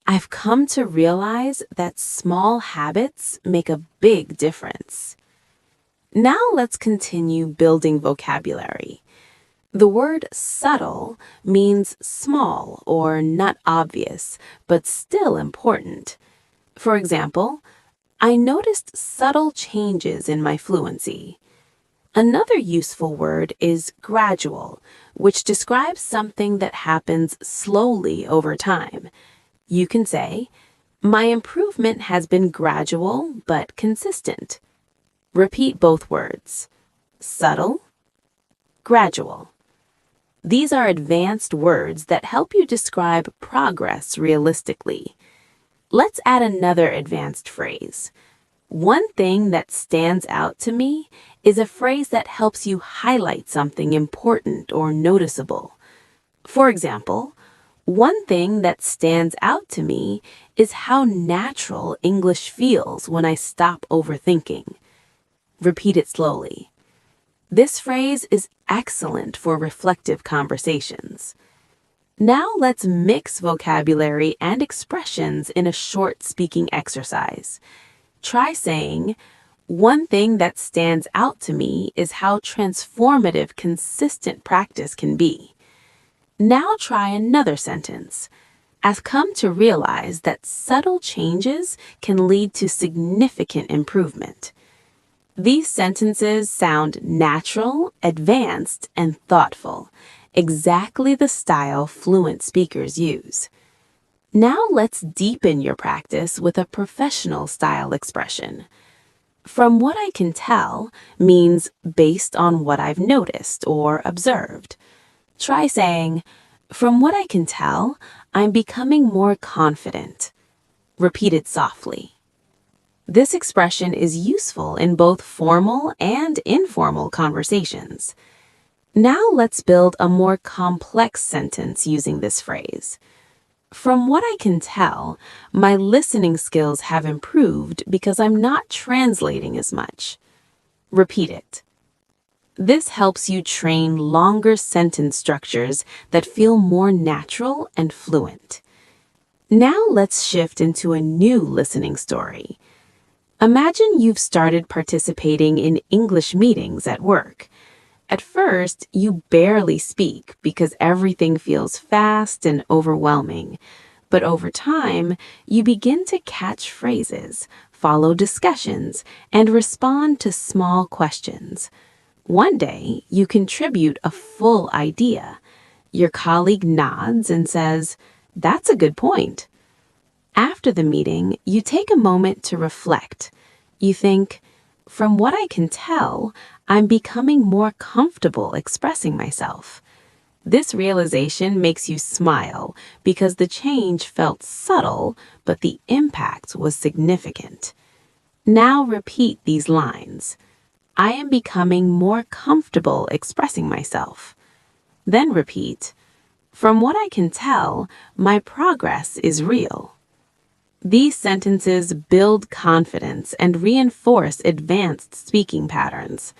I've come to realize that small habits make a big difference. Now let's continue building vocabulary. The word subtle means small or not obvious, but still important. For example, I noticed subtle changes in my fluency. Another useful word is gradual, which describes something that happens slowly over time. You can say, my improvement has been gradual but consistent. Repeat both words. Subtle, gradual. These are advanced words that help you describe progress realistically. Let's add another advanced phrase. One thing that stands out to me is a phrase that helps you highlight something important or noticeable. For example, one thing that stands out to me is how natural English feels when I stop overthinking. Repeat it slowly. This phrase is excellent for reflective conversations. Now let's mix vocabulary and expressions in a short speaking exercise. Try saying, "One thing that stands out to me is how transformative consistent practice can be." Now try another sentence. "I've come to realize that subtle changes can lead to significant improvement." These sentences sound natural, advanced, and thoughtful, exactly the style fluent speakers use. Now let's deepen your practice with a professional style expression. "From what I can tell" means based on what I've noticed or observed. Try saying, "From what I can tell, I'm becoming more confident." Repeat it softly. This expression is useful in both formal and informal conversations. Now let's build a more complex sentence using this phrase. "From what I can tell, my listening skills have improved because I'm not translating as much." Repeat it. This helps you train longer sentence structures that feel more natural and fluent. Now let's shift into a new listening story. Imagine you've started participating in English meetings at work. At first, you barely speak because everything feels fast and overwhelming. But over time, you begin to catch phrases, follow discussions, and respond to small questions. One day, you contribute a full idea. Your colleague nods and says, "That's a good point." After the meeting, you take a moment to reflect. You think, "From what I can tell, I'm becoming more comfortable expressing myself." This realization makes you smile because the change felt subtle, but the impact was significant. Now repeat these lines. "I am becoming more comfortable expressing myself." Then repeat, "From what I can tell, my progress is real." These sentences build confidence and reinforce advanced speaking patterns.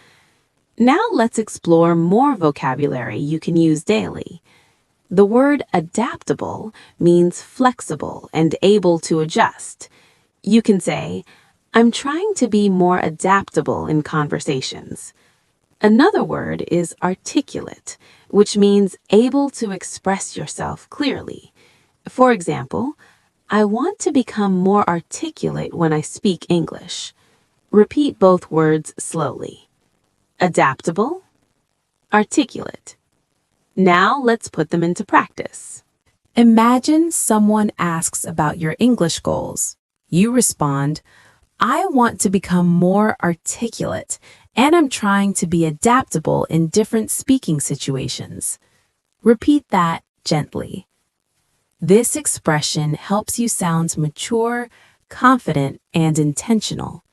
Now let's explore more vocabulary you can use daily. The word adaptable means flexible and able to adjust. You can say, "I'm trying to be more adaptable in conversations." Another word is articulate, which means able to express yourself clearly. For example, "I want to become more articulate when I speak English." Repeat both words slowly. Adaptable, articulate. Now let's put them into practice. Imagine someone asks about your English goals. You respond, "I want to become more articulate, and I'm trying to be adaptable in different speaking situations." Repeat that gently. This expression helps you sound mature, confident, and intentional.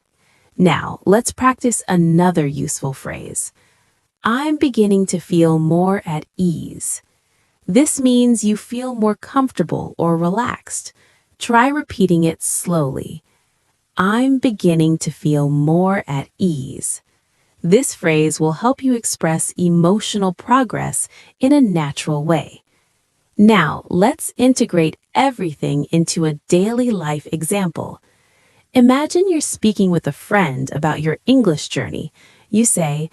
Now, let's practice another useful phrase. "I'm beginning to feel more at ease." This means you feel more comfortable or relaxed. Try repeating it slowly. "I'm beginning to feel more at ease." This phrase will help you express emotional progress in a natural way. Now, let's integrate everything into a daily life example. Imagine you're speaking with a friend about your English journey. You say,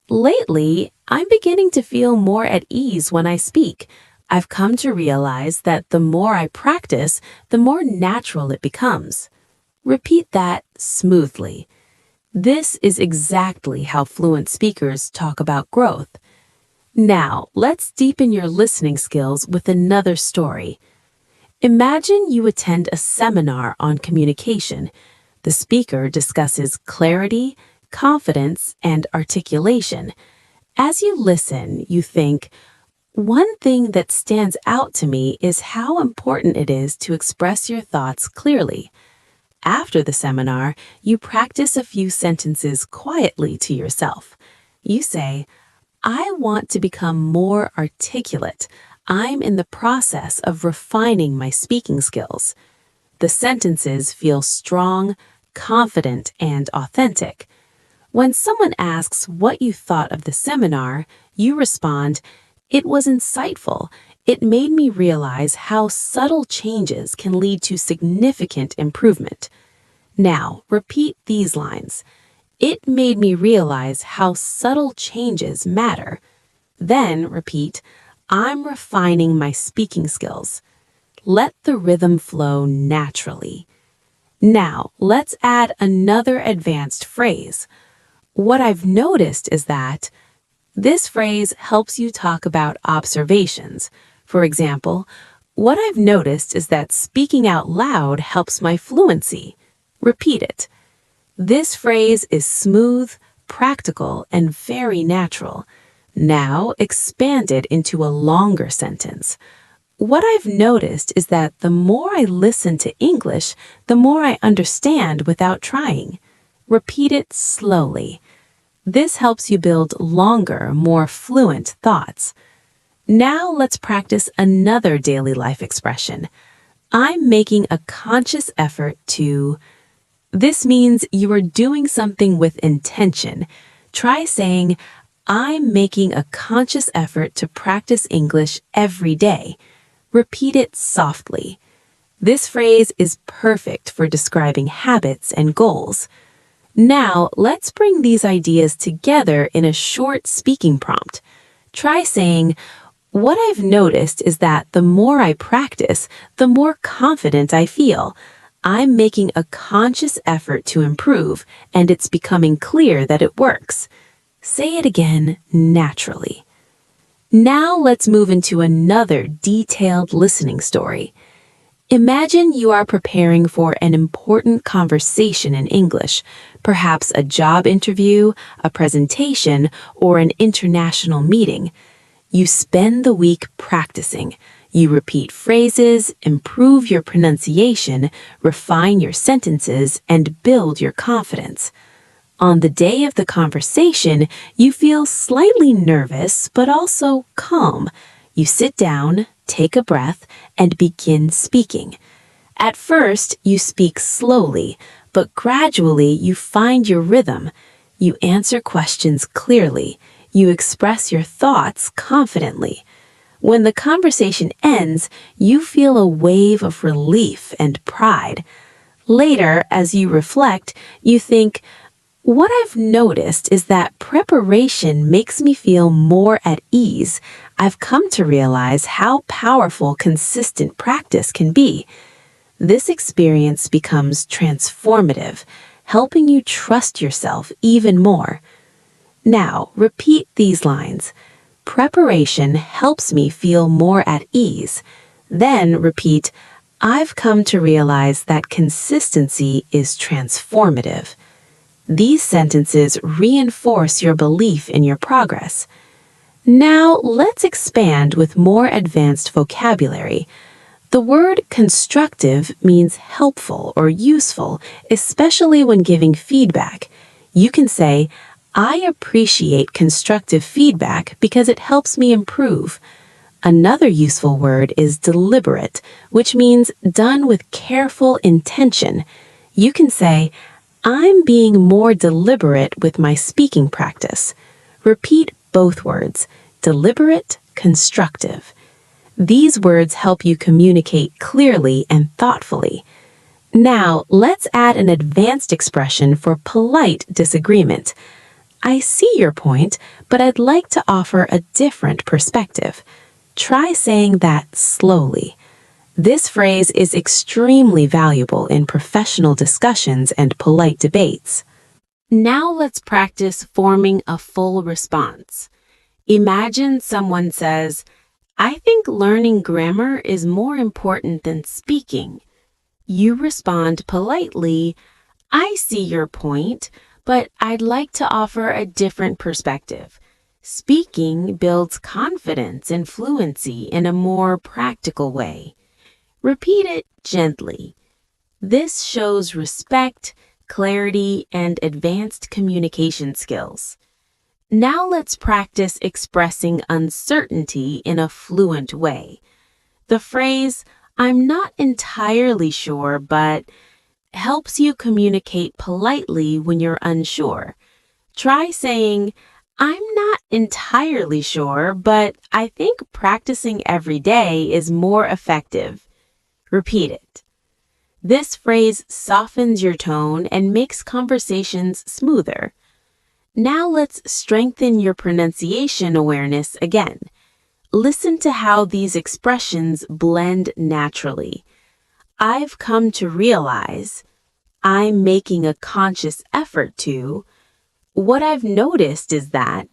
"Lately, I'm beginning to feel more at ease when I speak. I've come to realize that the more I practice, the more natural it becomes." Repeat that smoothly. This is exactly how fluent speakers talk about growth. Now, let's deepen your listening skills with another story. Imagine you attend a seminar on communication. The speaker discusses clarity, confidence, and articulation. As you listen, you think, "One thing that stands out to me is how important it is to express your thoughts clearly." After the seminar, you practice a few sentences quietly to yourself. You say, "I want to become more articulate. I'm in the process of refining my speaking skills." The sentences feel strong, confident, and authentic. When someone asks what you thought of the seminar, you respond, "It was insightful. It made me realize how subtle changes can lead to significant improvement." Now, repeat these lines. "It made me realize how subtle changes matter." Then repeat, "I'm refining my speaking skills." Let the rhythm flow naturally. Now, let's add another advanced phrase. What I've noticed is that this phrase helps you talk about observations. For example, what I've noticed is that speaking out loud helps my fluency. Repeat it. This phrase is smooth, practical, and very natural. Now expand it into a longer sentence. What I've noticed is that the more I listen to English, the more I understand without trying. Repeat it slowly. This helps you build longer, more fluent thoughts. Now let's practice another daily life expression. I'm making a conscious effort to. This means you are doing something with intention. Try saying, "I'm making a conscious effort to practice English every day." Repeat it softly. This phrase is perfect for describing habits and goals. Now, let's bring these ideas together in a short speaking prompt. Try saying, "What I've noticed is that the more I practice, the more confident I feel. I'm making a conscious effort to improve, and it's becoming clear that it works." Say it again naturally. Now let's move into another detailed listening story. Imagine you are preparing for an important conversation in English, perhaps a job interview, a presentation, or an international meeting. You spend the week practicing. You repeat phrases, improve your pronunciation, refine your sentences, and build your confidence. On the day of the conversation, you feel slightly nervous, but also calm. You sit down, take a breath, and begin speaking. At first, you speak slowly, but gradually you find your rhythm. You answer questions clearly. You express your thoughts confidently. When the conversation ends, you feel a wave of relief and pride. Later, as you reflect, you think, "What I've noticed is that preparation makes me feel more at ease. I've come to realize how powerful consistent practice can be." This experience becomes transformative, helping you trust yourself even more. Now, repeat these lines. "Preparation helps me feel more at ease." Then repeat, "I've come to realize that consistency is transformative." These sentences reinforce your belief in your progress. Now, let's expand with more advanced vocabulary. The word constructive means helpful or useful, especially when giving feedback. You can say, "I appreciate constructive feedback because it helps me improve." Another useful word is deliberate, which means done with careful intention. You can say, "I'm being more deliberate with my speaking practice." Repeat both words, deliberate, constructive. These words help you communicate clearly and thoughtfully. Now, let's add an advanced expression for polite disagreement. "I see your point, but I'd like to offer a different perspective." Try saying that slowly. This phrase is extremely valuable in professional discussions and polite debates. Now let's practice forming a full response. Imagine someone says, "I think learning grammar is more important than speaking." You respond politely, "I see your point, but I'd like to offer a different perspective. Speaking builds confidence and fluency in a more practical way." Repeat it gently. This shows respect, clarity, and advanced communication skills. Now let's practice expressing uncertainty in a fluent way. The phrase, I'm not entirely sure, but helps you communicate politely when you're unsure. Try saying, I'm not entirely sure, but I think practicing every day is more effective. Repeat it. This phrase softens your tone and makes conversations smoother. Now let's strengthen your pronunciation awareness again. Listen to how these expressions blend naturally. I've come to realize, I'm making a conscious effort to. What I've noticed is that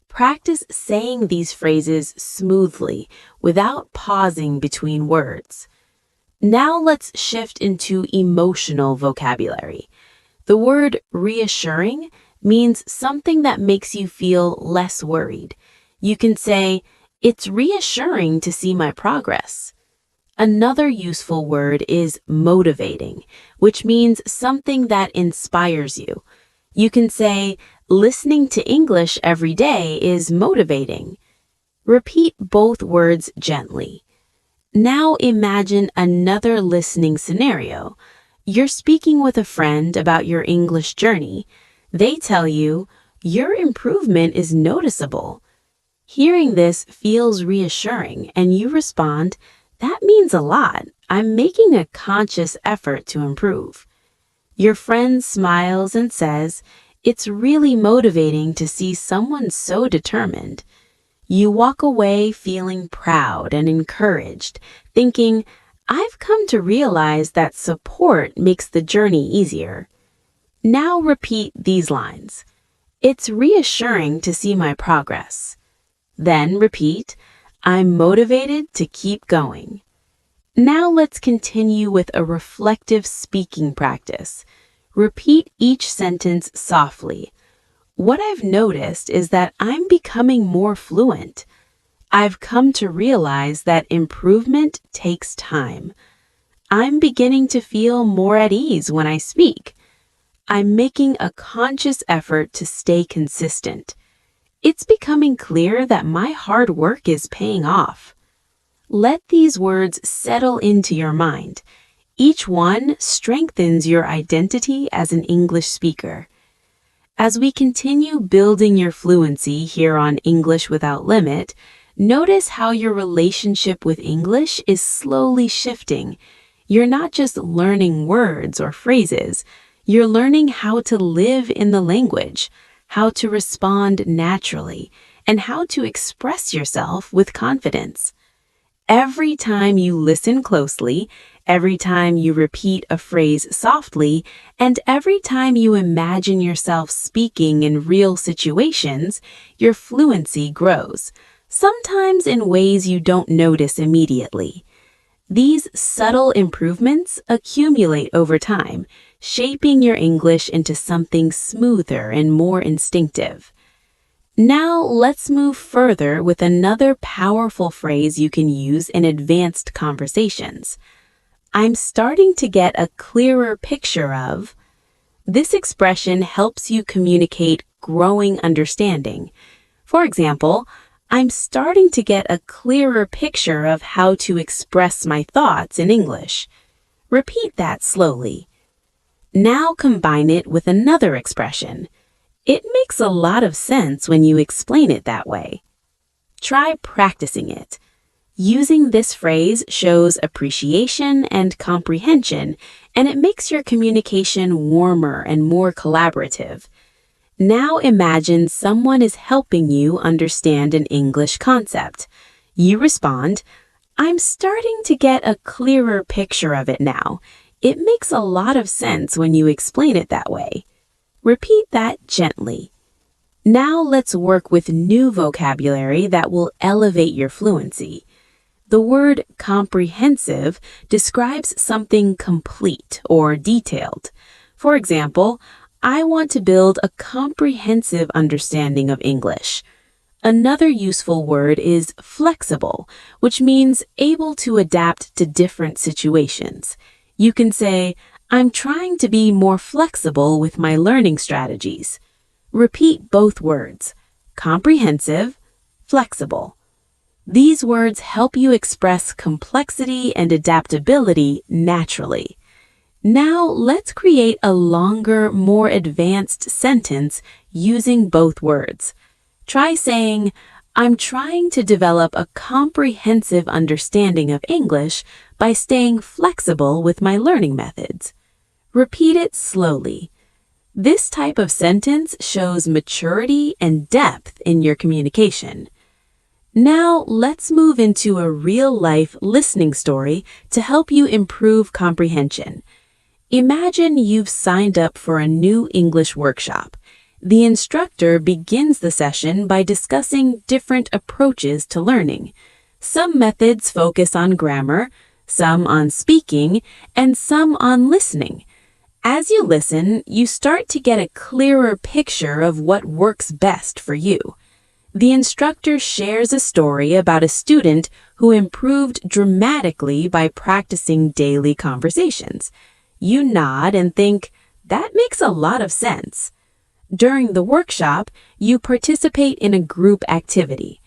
practice saying these phrases smoothly without pausing between words. Now let's shift into emotional vocabulary. The word reassuring means something that makes you feel less worried. You can say, it's reassuring to see my progress. Another useful word is motivating, which means something that inspires you. You can say, listening to English every day is motivating. Repeat both words gently. Now imagine another listening scenario. You're speaking with a friend about your English journey. They tell you, your improvement is noticeable. Hearing this feels reassuring, and you respond, that means a lot. I'm making a conscious effort to improve. Your friend smiles and says, it's really motivating to see someone so determined. You walk away feeling proud and encouraged, thinking, I've come to realize that support makes the journey easier. Now repeat these lines. It's reassuring to see my progress. Then repeat, I'm motivated to keep going. Now let's continue with a reflective speaking practice. Repeat each sentence softly. What I've noticed is that I'm becoming more fluent. I've come to realize that improvement takes time. I'm beginning to feel more at ease when I speak. I'm making a conscious effort to stay consistent. It's becoming clear that my hard work is paying off. Let these words settle into your mind. Each one strengthens your identity as an English speaker. As we continue building your fluency here on English Without Limit, notice how your relationship with English is slowly shifting. You're not just learning words or phrases, you're learning how to live in the language, how to respond naturally, and how to express yourself with confidence. Every time you listen closely, every time you repeat a phrase softly, and every time you imagine yourself speaking in real situations, your fluency grows, sometimes in ways you don't notice immediately. These subtle improvements accumulate over time, shaping your English into something smoother and more instinctive. Now let's move further with another powerful phrase you can use in advanced conversations. I'm starting to get a clearer picture of. This expression helps you communicate growing understanding. For example, I'm starting to get a clearer picture of how to express my thoughts in English. Repeat that slowly. Now combine it with another expression. It makes a lot of sense when you explain it that way. Try practicing it. Using this phrase shows appreciation and comprehension, and it makes your communication warmer and more collaborative. Now imagine someone is helping you understand an English concept. You respond, I'm starting to get a clearer picture of it now. It makes a lot of sense when you explain it that way. Repeat that gently. Now let's work with new vocabulary that will elevate your fluency. The word comprehensive describes something complete or detailed. For example, I want to build a comprehensive understanding of English. Another useful word is flexible, which means able to adapt to different situations. You can say, I'm trying to be more flexible with my learning strategies. Repeat both words, comprehensive, flexible. These words help you express complexity and adaptability naturally. Now let's create a longer, more advanced sentence using both words. Try saying, I'm trying to develop a comprehensive understanding of English by staying flexible with my learning methods. Repeat it slowly. This type of sentence shows maturity and depth in your communication. Now let's move into a real-life listening story to help you improve comprehension. Imagine you've signed up for a new English workshop. The instructor begins the session by discussing different approaches to learning. Some methods focus on grammar, some on speaking, and some on listening. As you listen, you start to get a clearer picture of what works best for you. The instructor shares a story about a student who improved dramatically by practicing daily conversations. You nod and think, that makes a lot of sense. During the workshop, you participate in a group activity.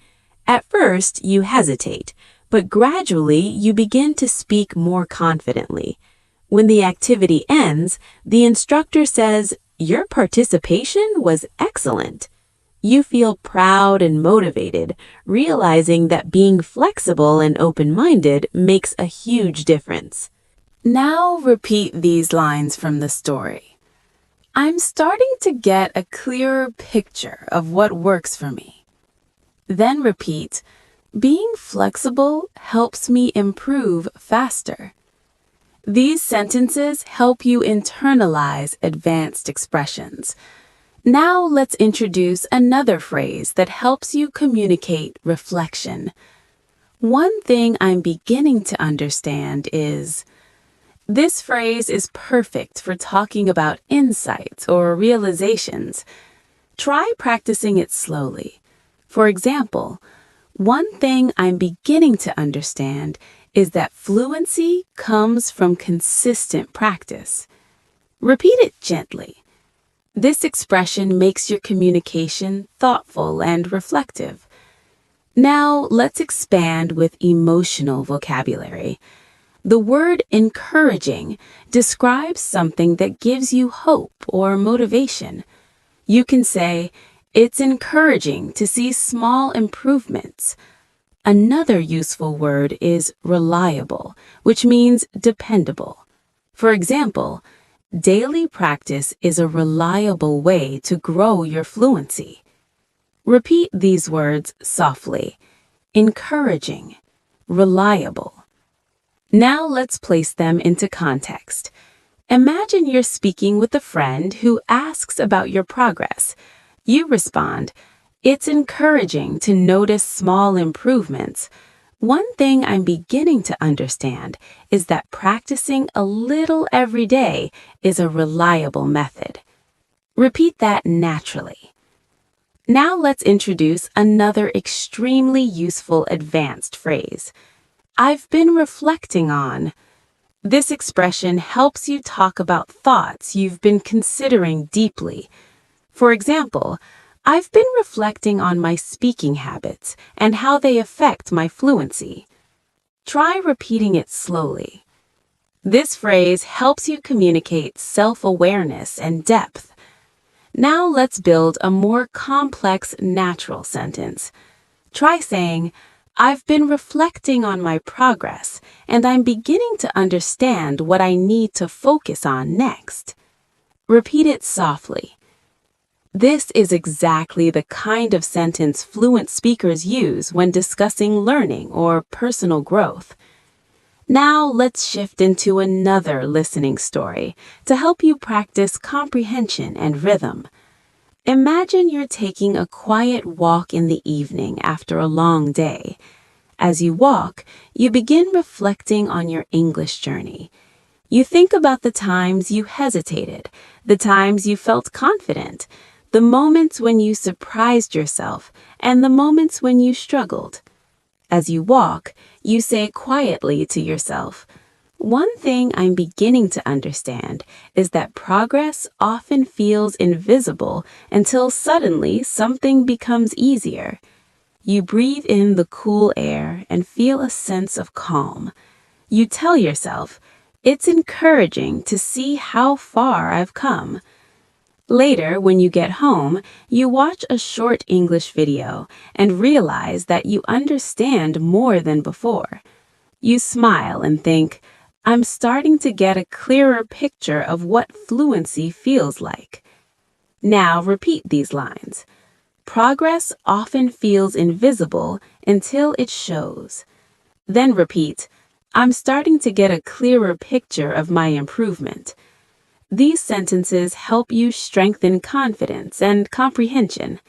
At first, you hesitate, but gradually you begin to speak more confidently. When the activity ends, the instructor says, your participation was excellent. You feel proud and motivated, realizing that being flexible and open-minded makes a huge difference. Now repeat these lines from the story. I'm starting to get a clearer picture of what works for me. Then repeat, being flexible helps me improve faster. These sentences help you internalize advanced expressions. Now let's introduce another phrase that helps you communicate reflection. One thing I'm beginning to understand is, this phrase is perfect for talking about insights or realizations. Try practicing it slowly. For example, one thing I'm beginning to understand is that fluency comes from consistent practice. Repeat it gently. This expression makes your communication thoughtful and reflective. Now let's expand with emotional vocabulary. The word encouraging describes something that gives you hope or motivation. You can say, it's encouraging to see small improvements. Another useful word is reliable, which means dependable. For example, daily practice is a reliable way to grow your fluency. Repeat these words softly. Encouraging, reliable. Now let's place them into context. Imagine you're speaking with a friend who asks about your progress. You respond, it's encouraging to notice small improvements. One thing I'm beginning to understand is that practicing a little every day is a reliable method. Repeat that naturally. Now let's introduce another extremely useful advanced phrase. I've been reflecting on. This expression helps you talk about thoughts you've been considering deeply. For example, I've been reflecting on my speaking habits and how they affect my fluency. Try repeating it slowly. This phrase helps you communicate self-awareness and depth. Now let's build a more complex, natural sentence. Try saying, I've been reflecting on my progress, and I'm beginning to understand what I need to focus on next. Repeat it softly. This is exactly the kind of sentence fluent speakers use when discussing learning or personal growth. Now let's shift into another listening story to help you practice comprehension and rhythm. Imagine you're taking a quiet walk in the evening after a long day. As you walk, you begin reflecting on your English journey. You think about the times you hesitated, the times you felt confident, the moments when you surprised yourself, and the moments when you struggled. As you walk, you say quietly to yourself, one thing I'm beginning to understand is that progress often feels invisible until suddenly something becomes easier. You breathe in the cool air and feel a sense of calm. You tell yourself, it's encouraging to see how far I've come. Later, when you get home, you watch a short English video and realize that you understand more than before. You smile and think, I'm starting to get a clearer picture of what fluency feels like. Now repeat these lines. Progress often feels invisible until it shows. Then repeat, I'm starting to get a clearer picture of my improvement. These sentences help you strengthen confidence and comprehension.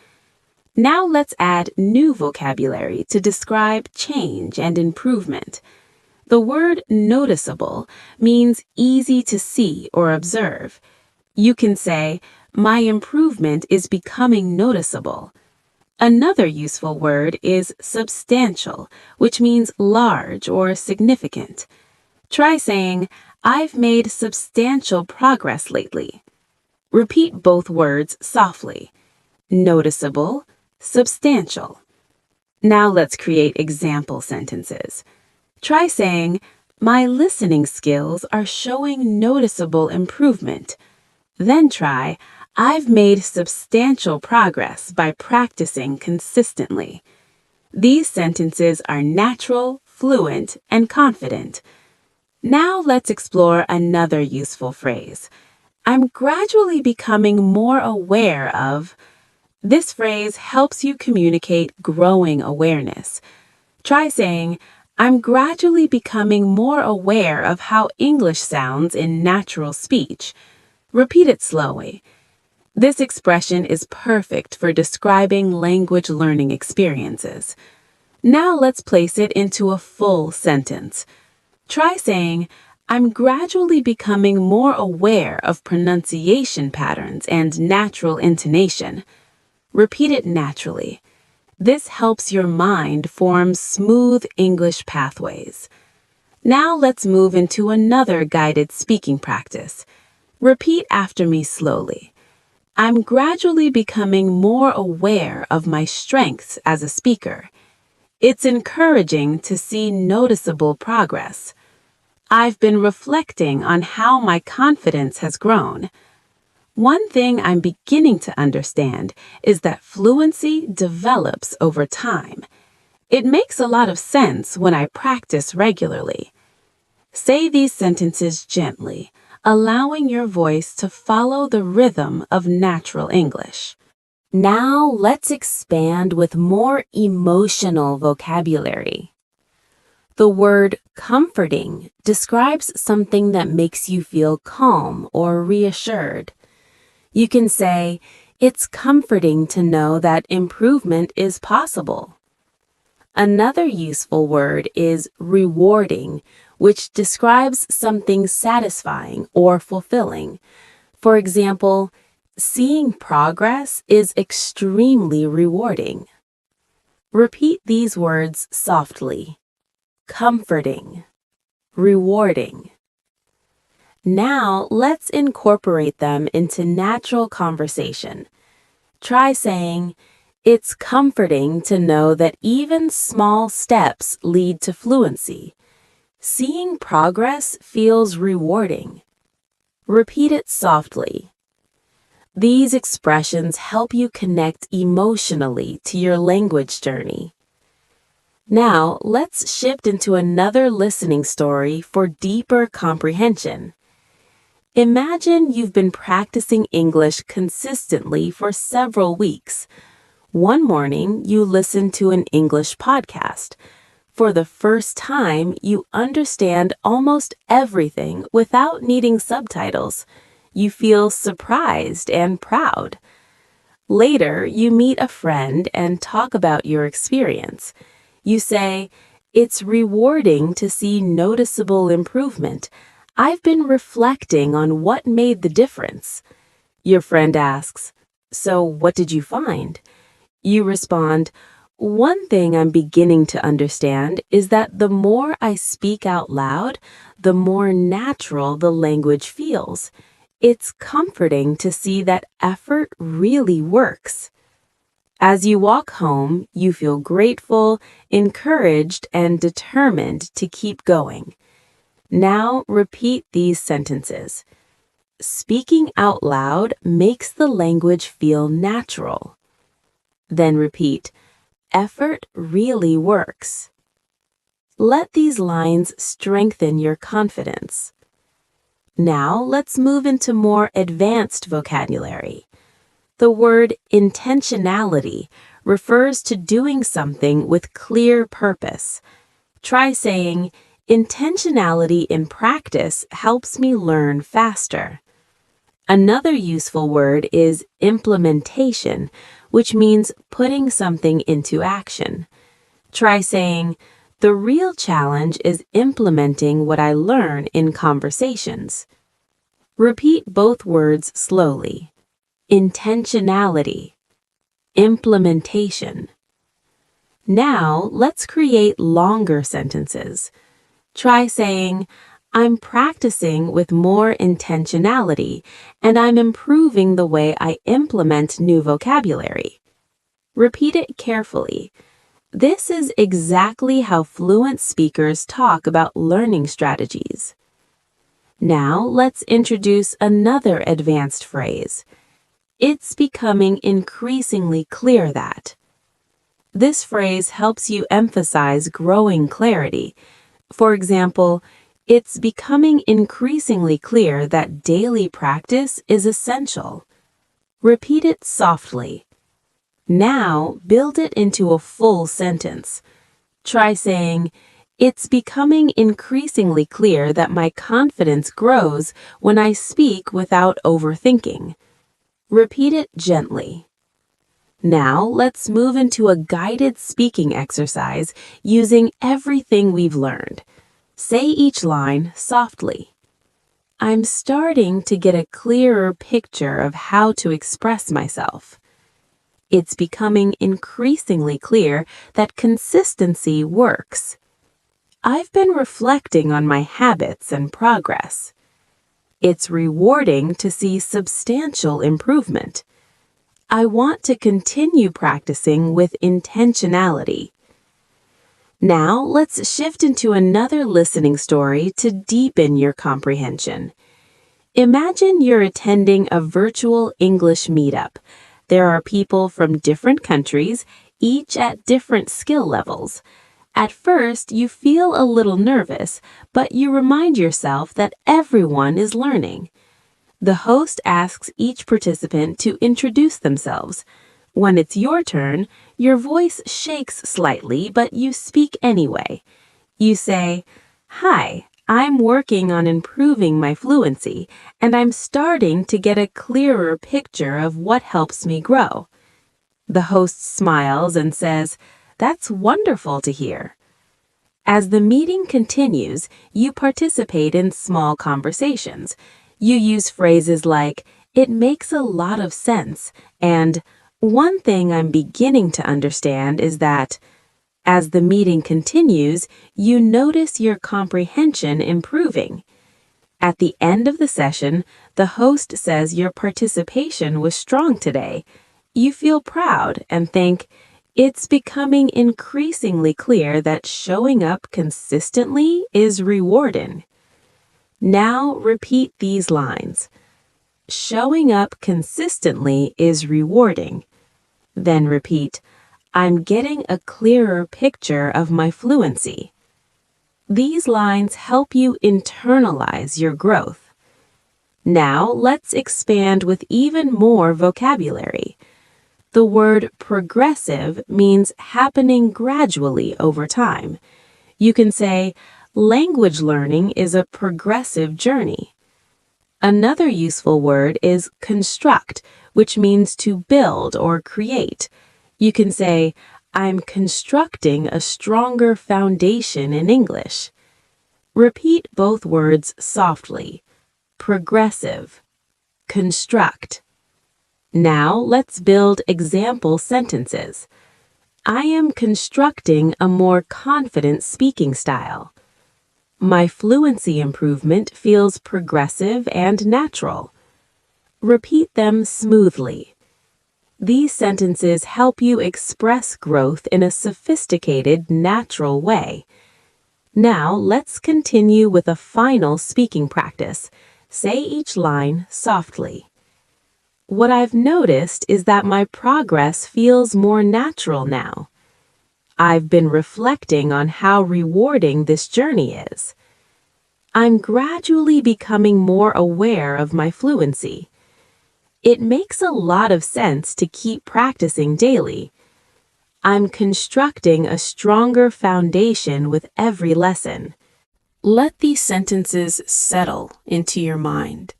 Now let's add new vocabulary to describe change and improvement. The word noticeable means easy to see or observe. You can say, my improvement is becoming noticeable. Another useful word is substantial, which means large or significant. Try saying, I've made substantial progress lately. Repeat both words softly. Noticeable, substantial. Now let's create example sentences. Try saying, my listening skills are showing noticeable improvement. Then try, I've made substantial progress by practicing consistently. These sentences are natural, fluent, and confident. Now let's explore another useful phrase. I'm gradually becoming more aware of. This phrase helps you communicate growing awareness. Try saying, I'm gradually becoming more aware of how English sounds in natural speech. Repeat it slowly. This expression is perfect for describing language learning experiences. Now let's place it into a full sentence. Try saying, I'm gradually becoming more aware of pronunciation patterns and natural intonation. Repeat it naturally. This helps your mind form smooth English pathways. Now let's move into another guided speaking practice. Repeat after me slowly. I'm gradually becoming more aware of my strengths as a speaker. It's encouraging to see noticeable progress. I've been reflecting on how my confidence has grown. One thing I'm beginning to understand is that fluency develops over time. It makes a lot of sense when I practice regularly. Say these sentences gently, allowing your voice to follow the rhythm of natural English. Now let's expand with more emotional vocabulary. The word comforting describes something that makes you feel calm or reassured. You can say, it's comforting to know that improvement is possible. Another useful word is rewarding, which describes something satisfying or fulfilling. For example, seeing progress is extremely rewarding. Repeat these words softly. Comforting, rewarding. Now let's incorporate them into natural conversation. Try saying, it's comforting to know that even small steps lead to fluency. Seeing progress feels rewarding. Repeat it softly. These expressions help you connect emotionally to your language journey. Now, let's shift into another listening story for deeper comprehension. Imagine you've been practicing English consistently for several weeks. One morning, you listen to an English podcast. For the first time, you understand almost everything without needing subtitles. You feel surprised and proud. Later, you meet a friend and talk about your experience. You say, it's rewarding to see noticeable improvement. I've been reflecting on what made the difference. Your friend asks, so what did you find? You respond, one thing I'm beginning to understand is that the more I speak out loud, the more natural the language feels. It's comforting to see that effort really works. As you walk home, you feel grateful, encouraged, and determined to keep going. Now repeat these sentences. Speaking out loud makes the language feel natural. Then repeat, effort really works. Let these lines strengthen your confidence. Now let's move into more advanced vocabulary. The word intentionality refers to doing something with clear purpose. Try saying, intentionality in practice helps me learn faster. Another useful word is implementation, which means putting something into action. Try saying, the real challenge is implementing what I learn in conversations. Repeat both words slowly. Intentionality, implementation. Now let's create longer sentences. Try saying, I'm practicing with more intentionality, and I'm improving the way I implement new vocabulary. Repeat it carefully. This is exactly how fluent speakers talk about learning strategies. Now let's introduce another advanced phrase. It's becoming increasingly clear that. This phrase helps you emphasize growing clarity. For example, it's becoming increasingly clear that daily practice is essential. Repeat it softly. Now, build it into a full sentence. Try saying, it's becoming increasingly clear that my confidence grows when I speak without overthinking. Repeat it gently. Now, let's move into a guided speaking exercise using everything we've learned. Say each line softly. I'm starting to get a clearer picture of how to express myself. It's becoming increasingly clear that consistency works. I've been reflecting on my habits and progress. It's rewarding to see substantial improvement. I want to continue practicing with intentionality. Now let's shift into another listening story to deepen your comprehension. Imagine you're attending a virtual English meetup. There are people from different countries, each at different skill levels. At first, you feel a little nervous, but you remind yourself that everyone is learning. The host asks each participant to introduce themselves. When it's your turn, your voice shakes slightly, but you speak anyway. You say, "Hi, I'm working on improving my fluency, and I'm starting to get a clearer picture of what helps me grow." The host smiles and says, "That's wonderful to hear." As the meeting continues, you participate in small conversations. You use phrases like, "It makes a lot of sense," and "One thing I'm beginning to understand is that." As the meeting continues, you notice your comprehension improving. At the end of the session, the host says your participation was strong today. You feel proud and think, it's becoming increasingly clear that showing up consistently is rewarding. Now repeat these lines. Showing up consistently is rewarding. Then repeat, I'm getting a clearer picture of my fluency. These lines help you internalize your growth. Now let's expand with even more vocabulary. The word progressive means happening gradually over time. You can say, language learning is a progressive journey. Another useful word is construct, which means to build or create. You can say, I'm constructing a stronger foundation in English. Repeat both words softly. Progressive, construct. Now let's build example sentences. I am constructing a more confident speaking style. My fluency improvement feels progressive and natural. Repeat them smoothly. These sentences help you express growth in a sophisticated, natural way. Now, let's continue with a final speaking practice. Say each line softly. What I've noticed is that my progress feels more natural now. I've been reflecting on how rewarding this journey is. I'm gradually becoming more aware of my fluency. It makes a lot of sense to keep practicing daily. I'm constructing a stronger foundation with every lesson. Let these sentences settle into your mind.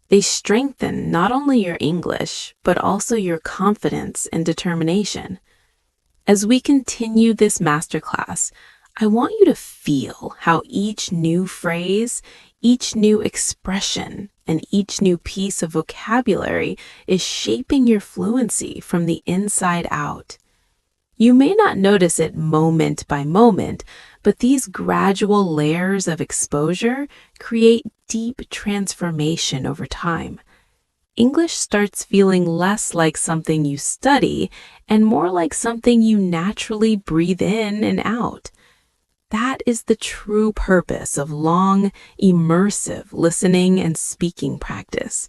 They strengthen not only your English, but also your confidence and determination. As we continue this masterclass, I want you to feel how each new phrase, each new expression, and each new piece of vocabulary is shaping your fluency from the inside out. You may not notice it moment by moment, but these gradual layers of exposure create deep transformation over time. English starts feeling less like something you study and more like something you naturally breathe in and out. That is the true purpose of long, immersive listening and speaking practice,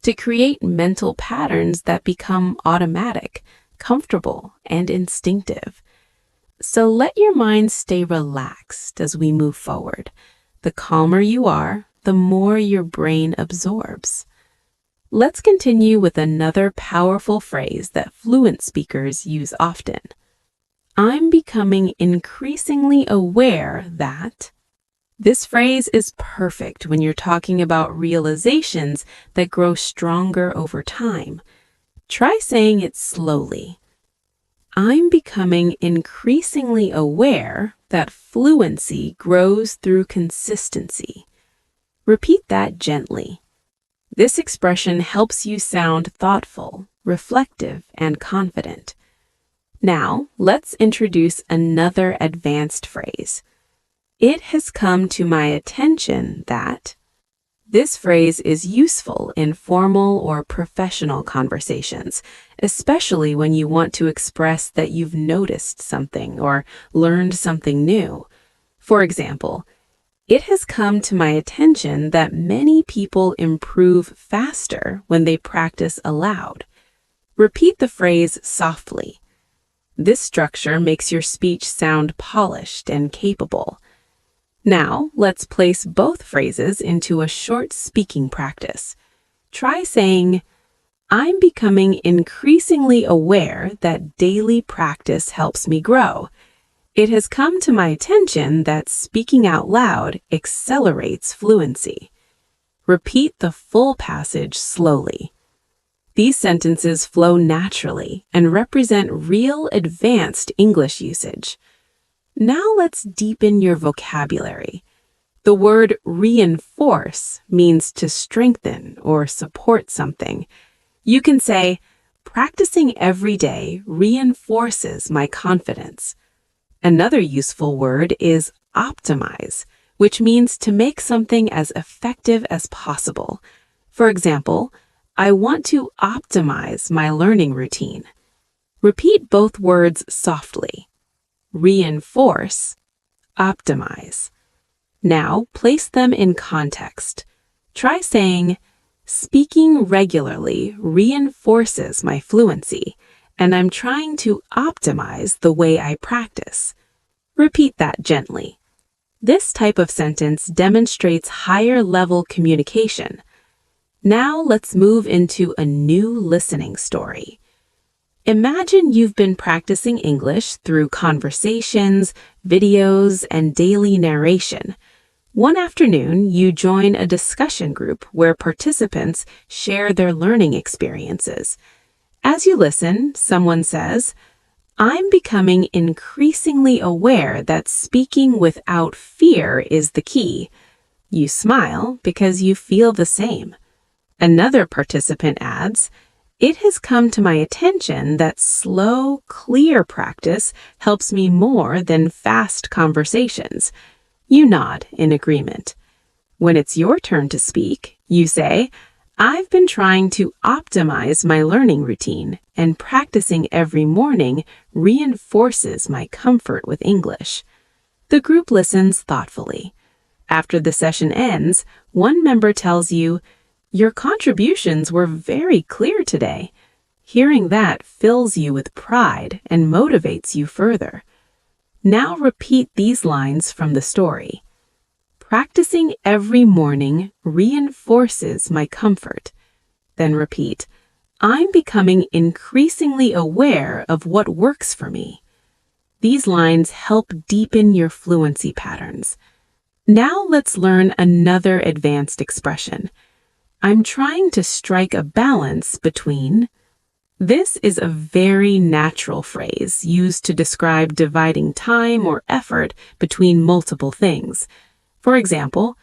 to create mental patterns that become automatic, comfortable, and instinctive. So let your mind stay relaxed as we move forward. The calmer you are, the more your brain absorbs. Let's continue with another powerful phrase that fluent speakers use often. I'm becoming increasingly aware that. This phrase is perfect when you're talking about realizations that grow stronger over time. Try saying it slowly. I'm becoming increasingly aware that fluency grows through consistency. Repeat that gently. This expression helps you sound thoughtful, reflective, and confident. Now, let's introduce another advanced phrase. It has come to my attention that. This phrase is useful in formal or professional conversations, especially when you want to express that you've noticed something or learned something new. For example, it has come to my attention that many people improve faster when they practice aloud. Repeat the phrase softly. This structure makes your speech sound polished and capable. Now, let's place both phrases into a short speaking practice. Try saying, I'm becoming increasingly aware that daily practice helps me grow. It has come to my attention that speaking out loud accelerates fluency. Repeat the full passage slowly. These sentences flow naturally and represent real advanced English usage. Now let's deepen your vocabulary. The word reinforce means to strengthen or support something. You can say, practicing every day reinforces my confidence. Another useful word is optimize, which means to make something as effective as possible. For example, I want to optimize my learning routine. Repeat both words softly. Reinforce, optimize. Now, place them in context. Try saying, speaking regularly reinforces my fluency, and I'm trying to optimize the way I practice. Repeat that gently. This type of sentence demonstrates higher-level communication. Now, let's move into a new listening story. Imagine you've been practicing English through conversations, videos, and daily narration. One afternoon, you join a discussion group where participants share their learning experiences. As you listen, someone says, I'm becoming increasingly aware that speaking without fear is the key. You smile because you feel the same. Another participant adds, it has come to my attention that slow, clear practice helps me more than fast conversations. You nod in agreement. When it's your turn to speak, you say, I've been trying to optimize my learning routine, and practicing every morning reinforces my comfort with English. The group listens thoughtfully. After the session ends, one member tells you, "Your contributions were very clear today." Hearing that fills you with pride and motivates you further. Now repeat these lines from the story. Practicing every morning reinforces my comfort. Then repeat, I'm becoming increasingly aware of what works for me. These lines help deepen your fluency patterns. Now let's learn another advanced expression. I'm trying to strike a balance between. This is a very natural phrase used to describe dividing time or effort between multiple things. For example,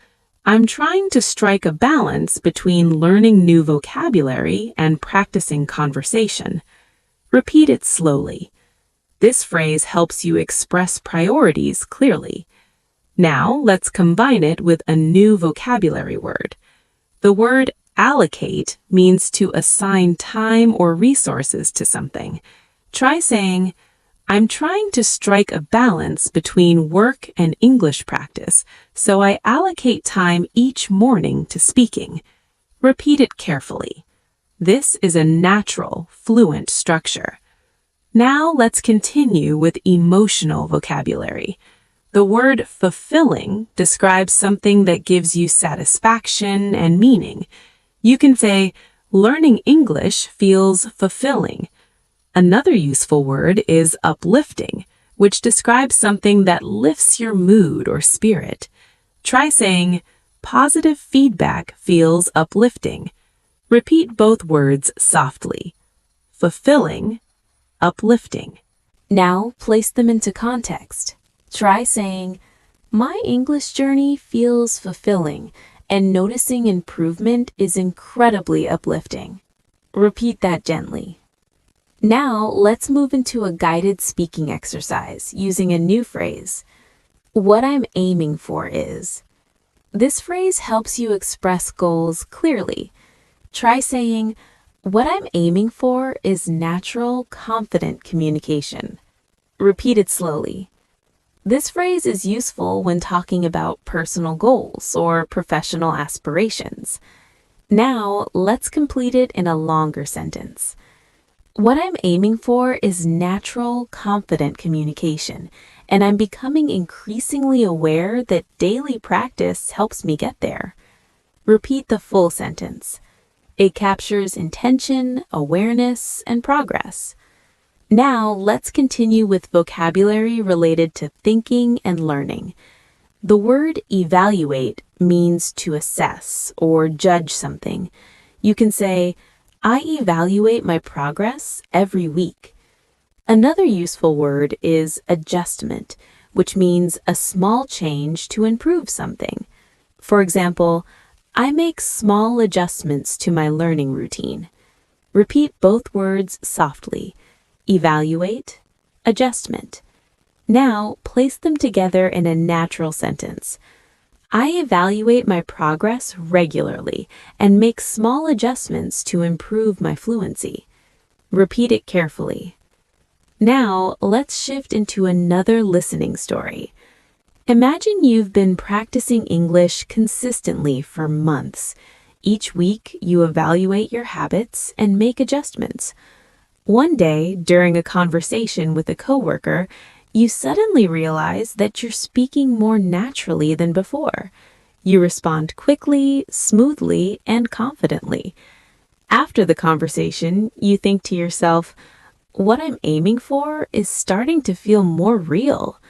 I'm trying to strike a balance between learning new vocabulary and practicing conversation. Repeat it slowly. This phrase helps you express priorities clearly. Now let's combine it with a new vocabulary word. The word allocate means to assign time or resources to something. Try saying, I'm trying to strike a balance between work and English practice, so I allocate time each morning to speaking. Repeat it carefully. This is a natural, fluent structure. Now let's continue with emotional vocabulary. The word fulfilling describes something that gives you satisfaction and meaning. You can say, learning English feels fulfilling. Another useful word is uplifting, which describes something that lifts your mood or spirit. Try saying, positive feedback feels uplifting. Repeat both words softly. Fulfilling, uplifting. Now place them into context. Try saying, my English journey feels fulfilling, and noticing improvement is incredibly uplifting. Repeat that gently. Now, let's move into a guided speaking exercise using a new phrase. What I'm aiming for is. This phrase helps you express goals clearly. Try saying, what I'm aiming for is natural, confident communication. Repeat it slowly. This phrase is useful when talking about personal goals or professional aspirations. Now, let's complete it in a longer sentence. What I'm aiming for is natural, confident communication, and I'm becoming increasingly aware that daily practice helps me get there. Repeat the full sentence. It captures intention, awareness, and progress. Now, let's continue with vocabulary related to thinking and learning. The word evaluate means to assess or judge something. You can say, I evaluate my progress every week. Another useful word is adjustment, which means a small change to improve something. For example, I make small adjustments to my learning routine. Repeat both words softly. Evaluate, adjustment. Now, place them together in a natural sentence. I evaluate my progress regularly and make small adjustments to improve my fluency. Repeat it carefully. Now, let's shift into another listening story. Imagine you've been practicing English consistently for months. Each week, you evaluate your habits and make adjustments. One day, during a conversation with a coworker, you suddenly realize that you're speaking more naturally than before. You respond quickly, smoothly, and confidently. After the conversation, you think to yourself, what I'm aiming for is starting to feel more real.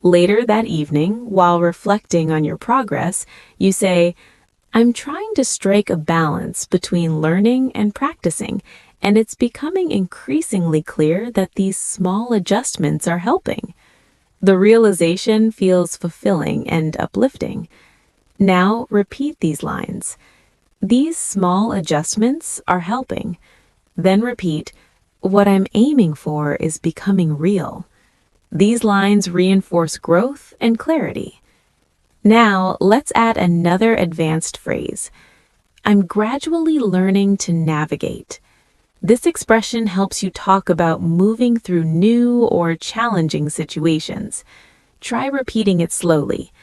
Later that evening, while reflecting on your progress, you say, I'm trying to strike a balance between learning and practicing, and it's becoming increasingly clear that these small adjustments are helping. The realization feels fulfilling and uplifting. Now repeat these lines. These small adjustments are helping. Then repeat, what I'm aiming for is becoming real. These lines reinforce growth and clarity. Now let's add another advanced phrase. I'm gradually learning to navigate. This expression helps you talk about moving through new or challenging situations. Try repeating it slowly.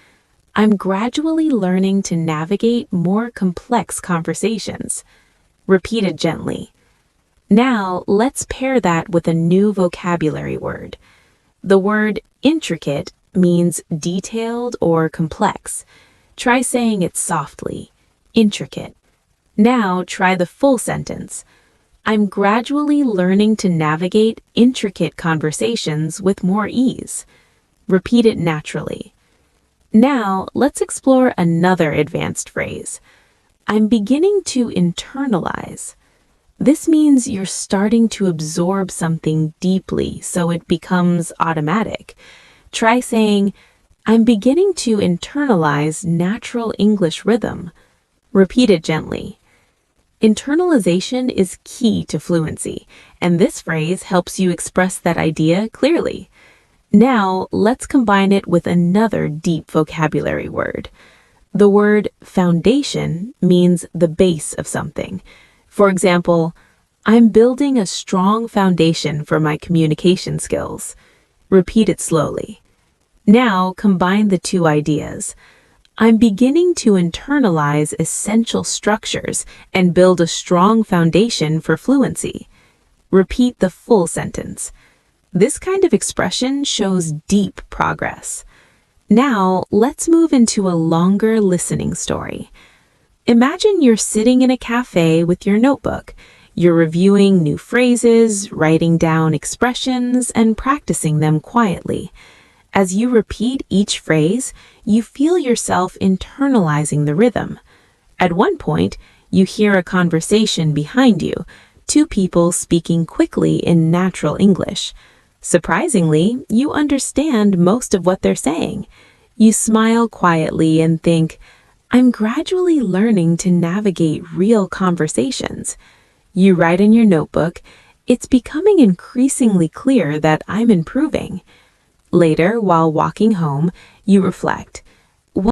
I'm gradually learning to navigate more complex conversations. Repeat it gently. Now, let's pair that with a new vocabulary word. The word intricate means detailed or complex. Try saying it softly. Intricate. Now, try the full sentence. I'm gradually learning to navigate intricate conversations with more ease. Repeat it naturally. Now, let's explore another advanced phrase. I'm beginning to internalize. This means you're starting to absorb something deeply so it becomes automatic. Try saying, I'm beginning to internalize natural English rhythm. Repeat it gently. Internalization is key to fluency, and this phrase helps you express that idea clearly. Now, let's combine it with another deep vocabulary word. The word foundation means the base of something. For example, I'm building a strong foundation for my communication skills. Repeat it slowly. Now, combine the two ideas. I'm beginning to internalize essential structures and build a strong foundation for fluency. Repeat the full sentence. This kind of expression shows deep progress. Now, let's move into a longer listening story. Imagine you're sitting in a cafe with your notebook. You're reviewing new phrases, writing down expressions, and practicing them quietly. As you repeat each phrase, you feel yourself internalizing the rhythm. At one point, you hear a conversation behind you, two people speaking quickly in natural English. Surprisingly, you understand most of what they're saying. You smile quietly and think, I'm gradually learning to navigate real conversations. You write in your notebook, it's becoming increasingly clear that I'm improving. Later, while walking home, you reflect,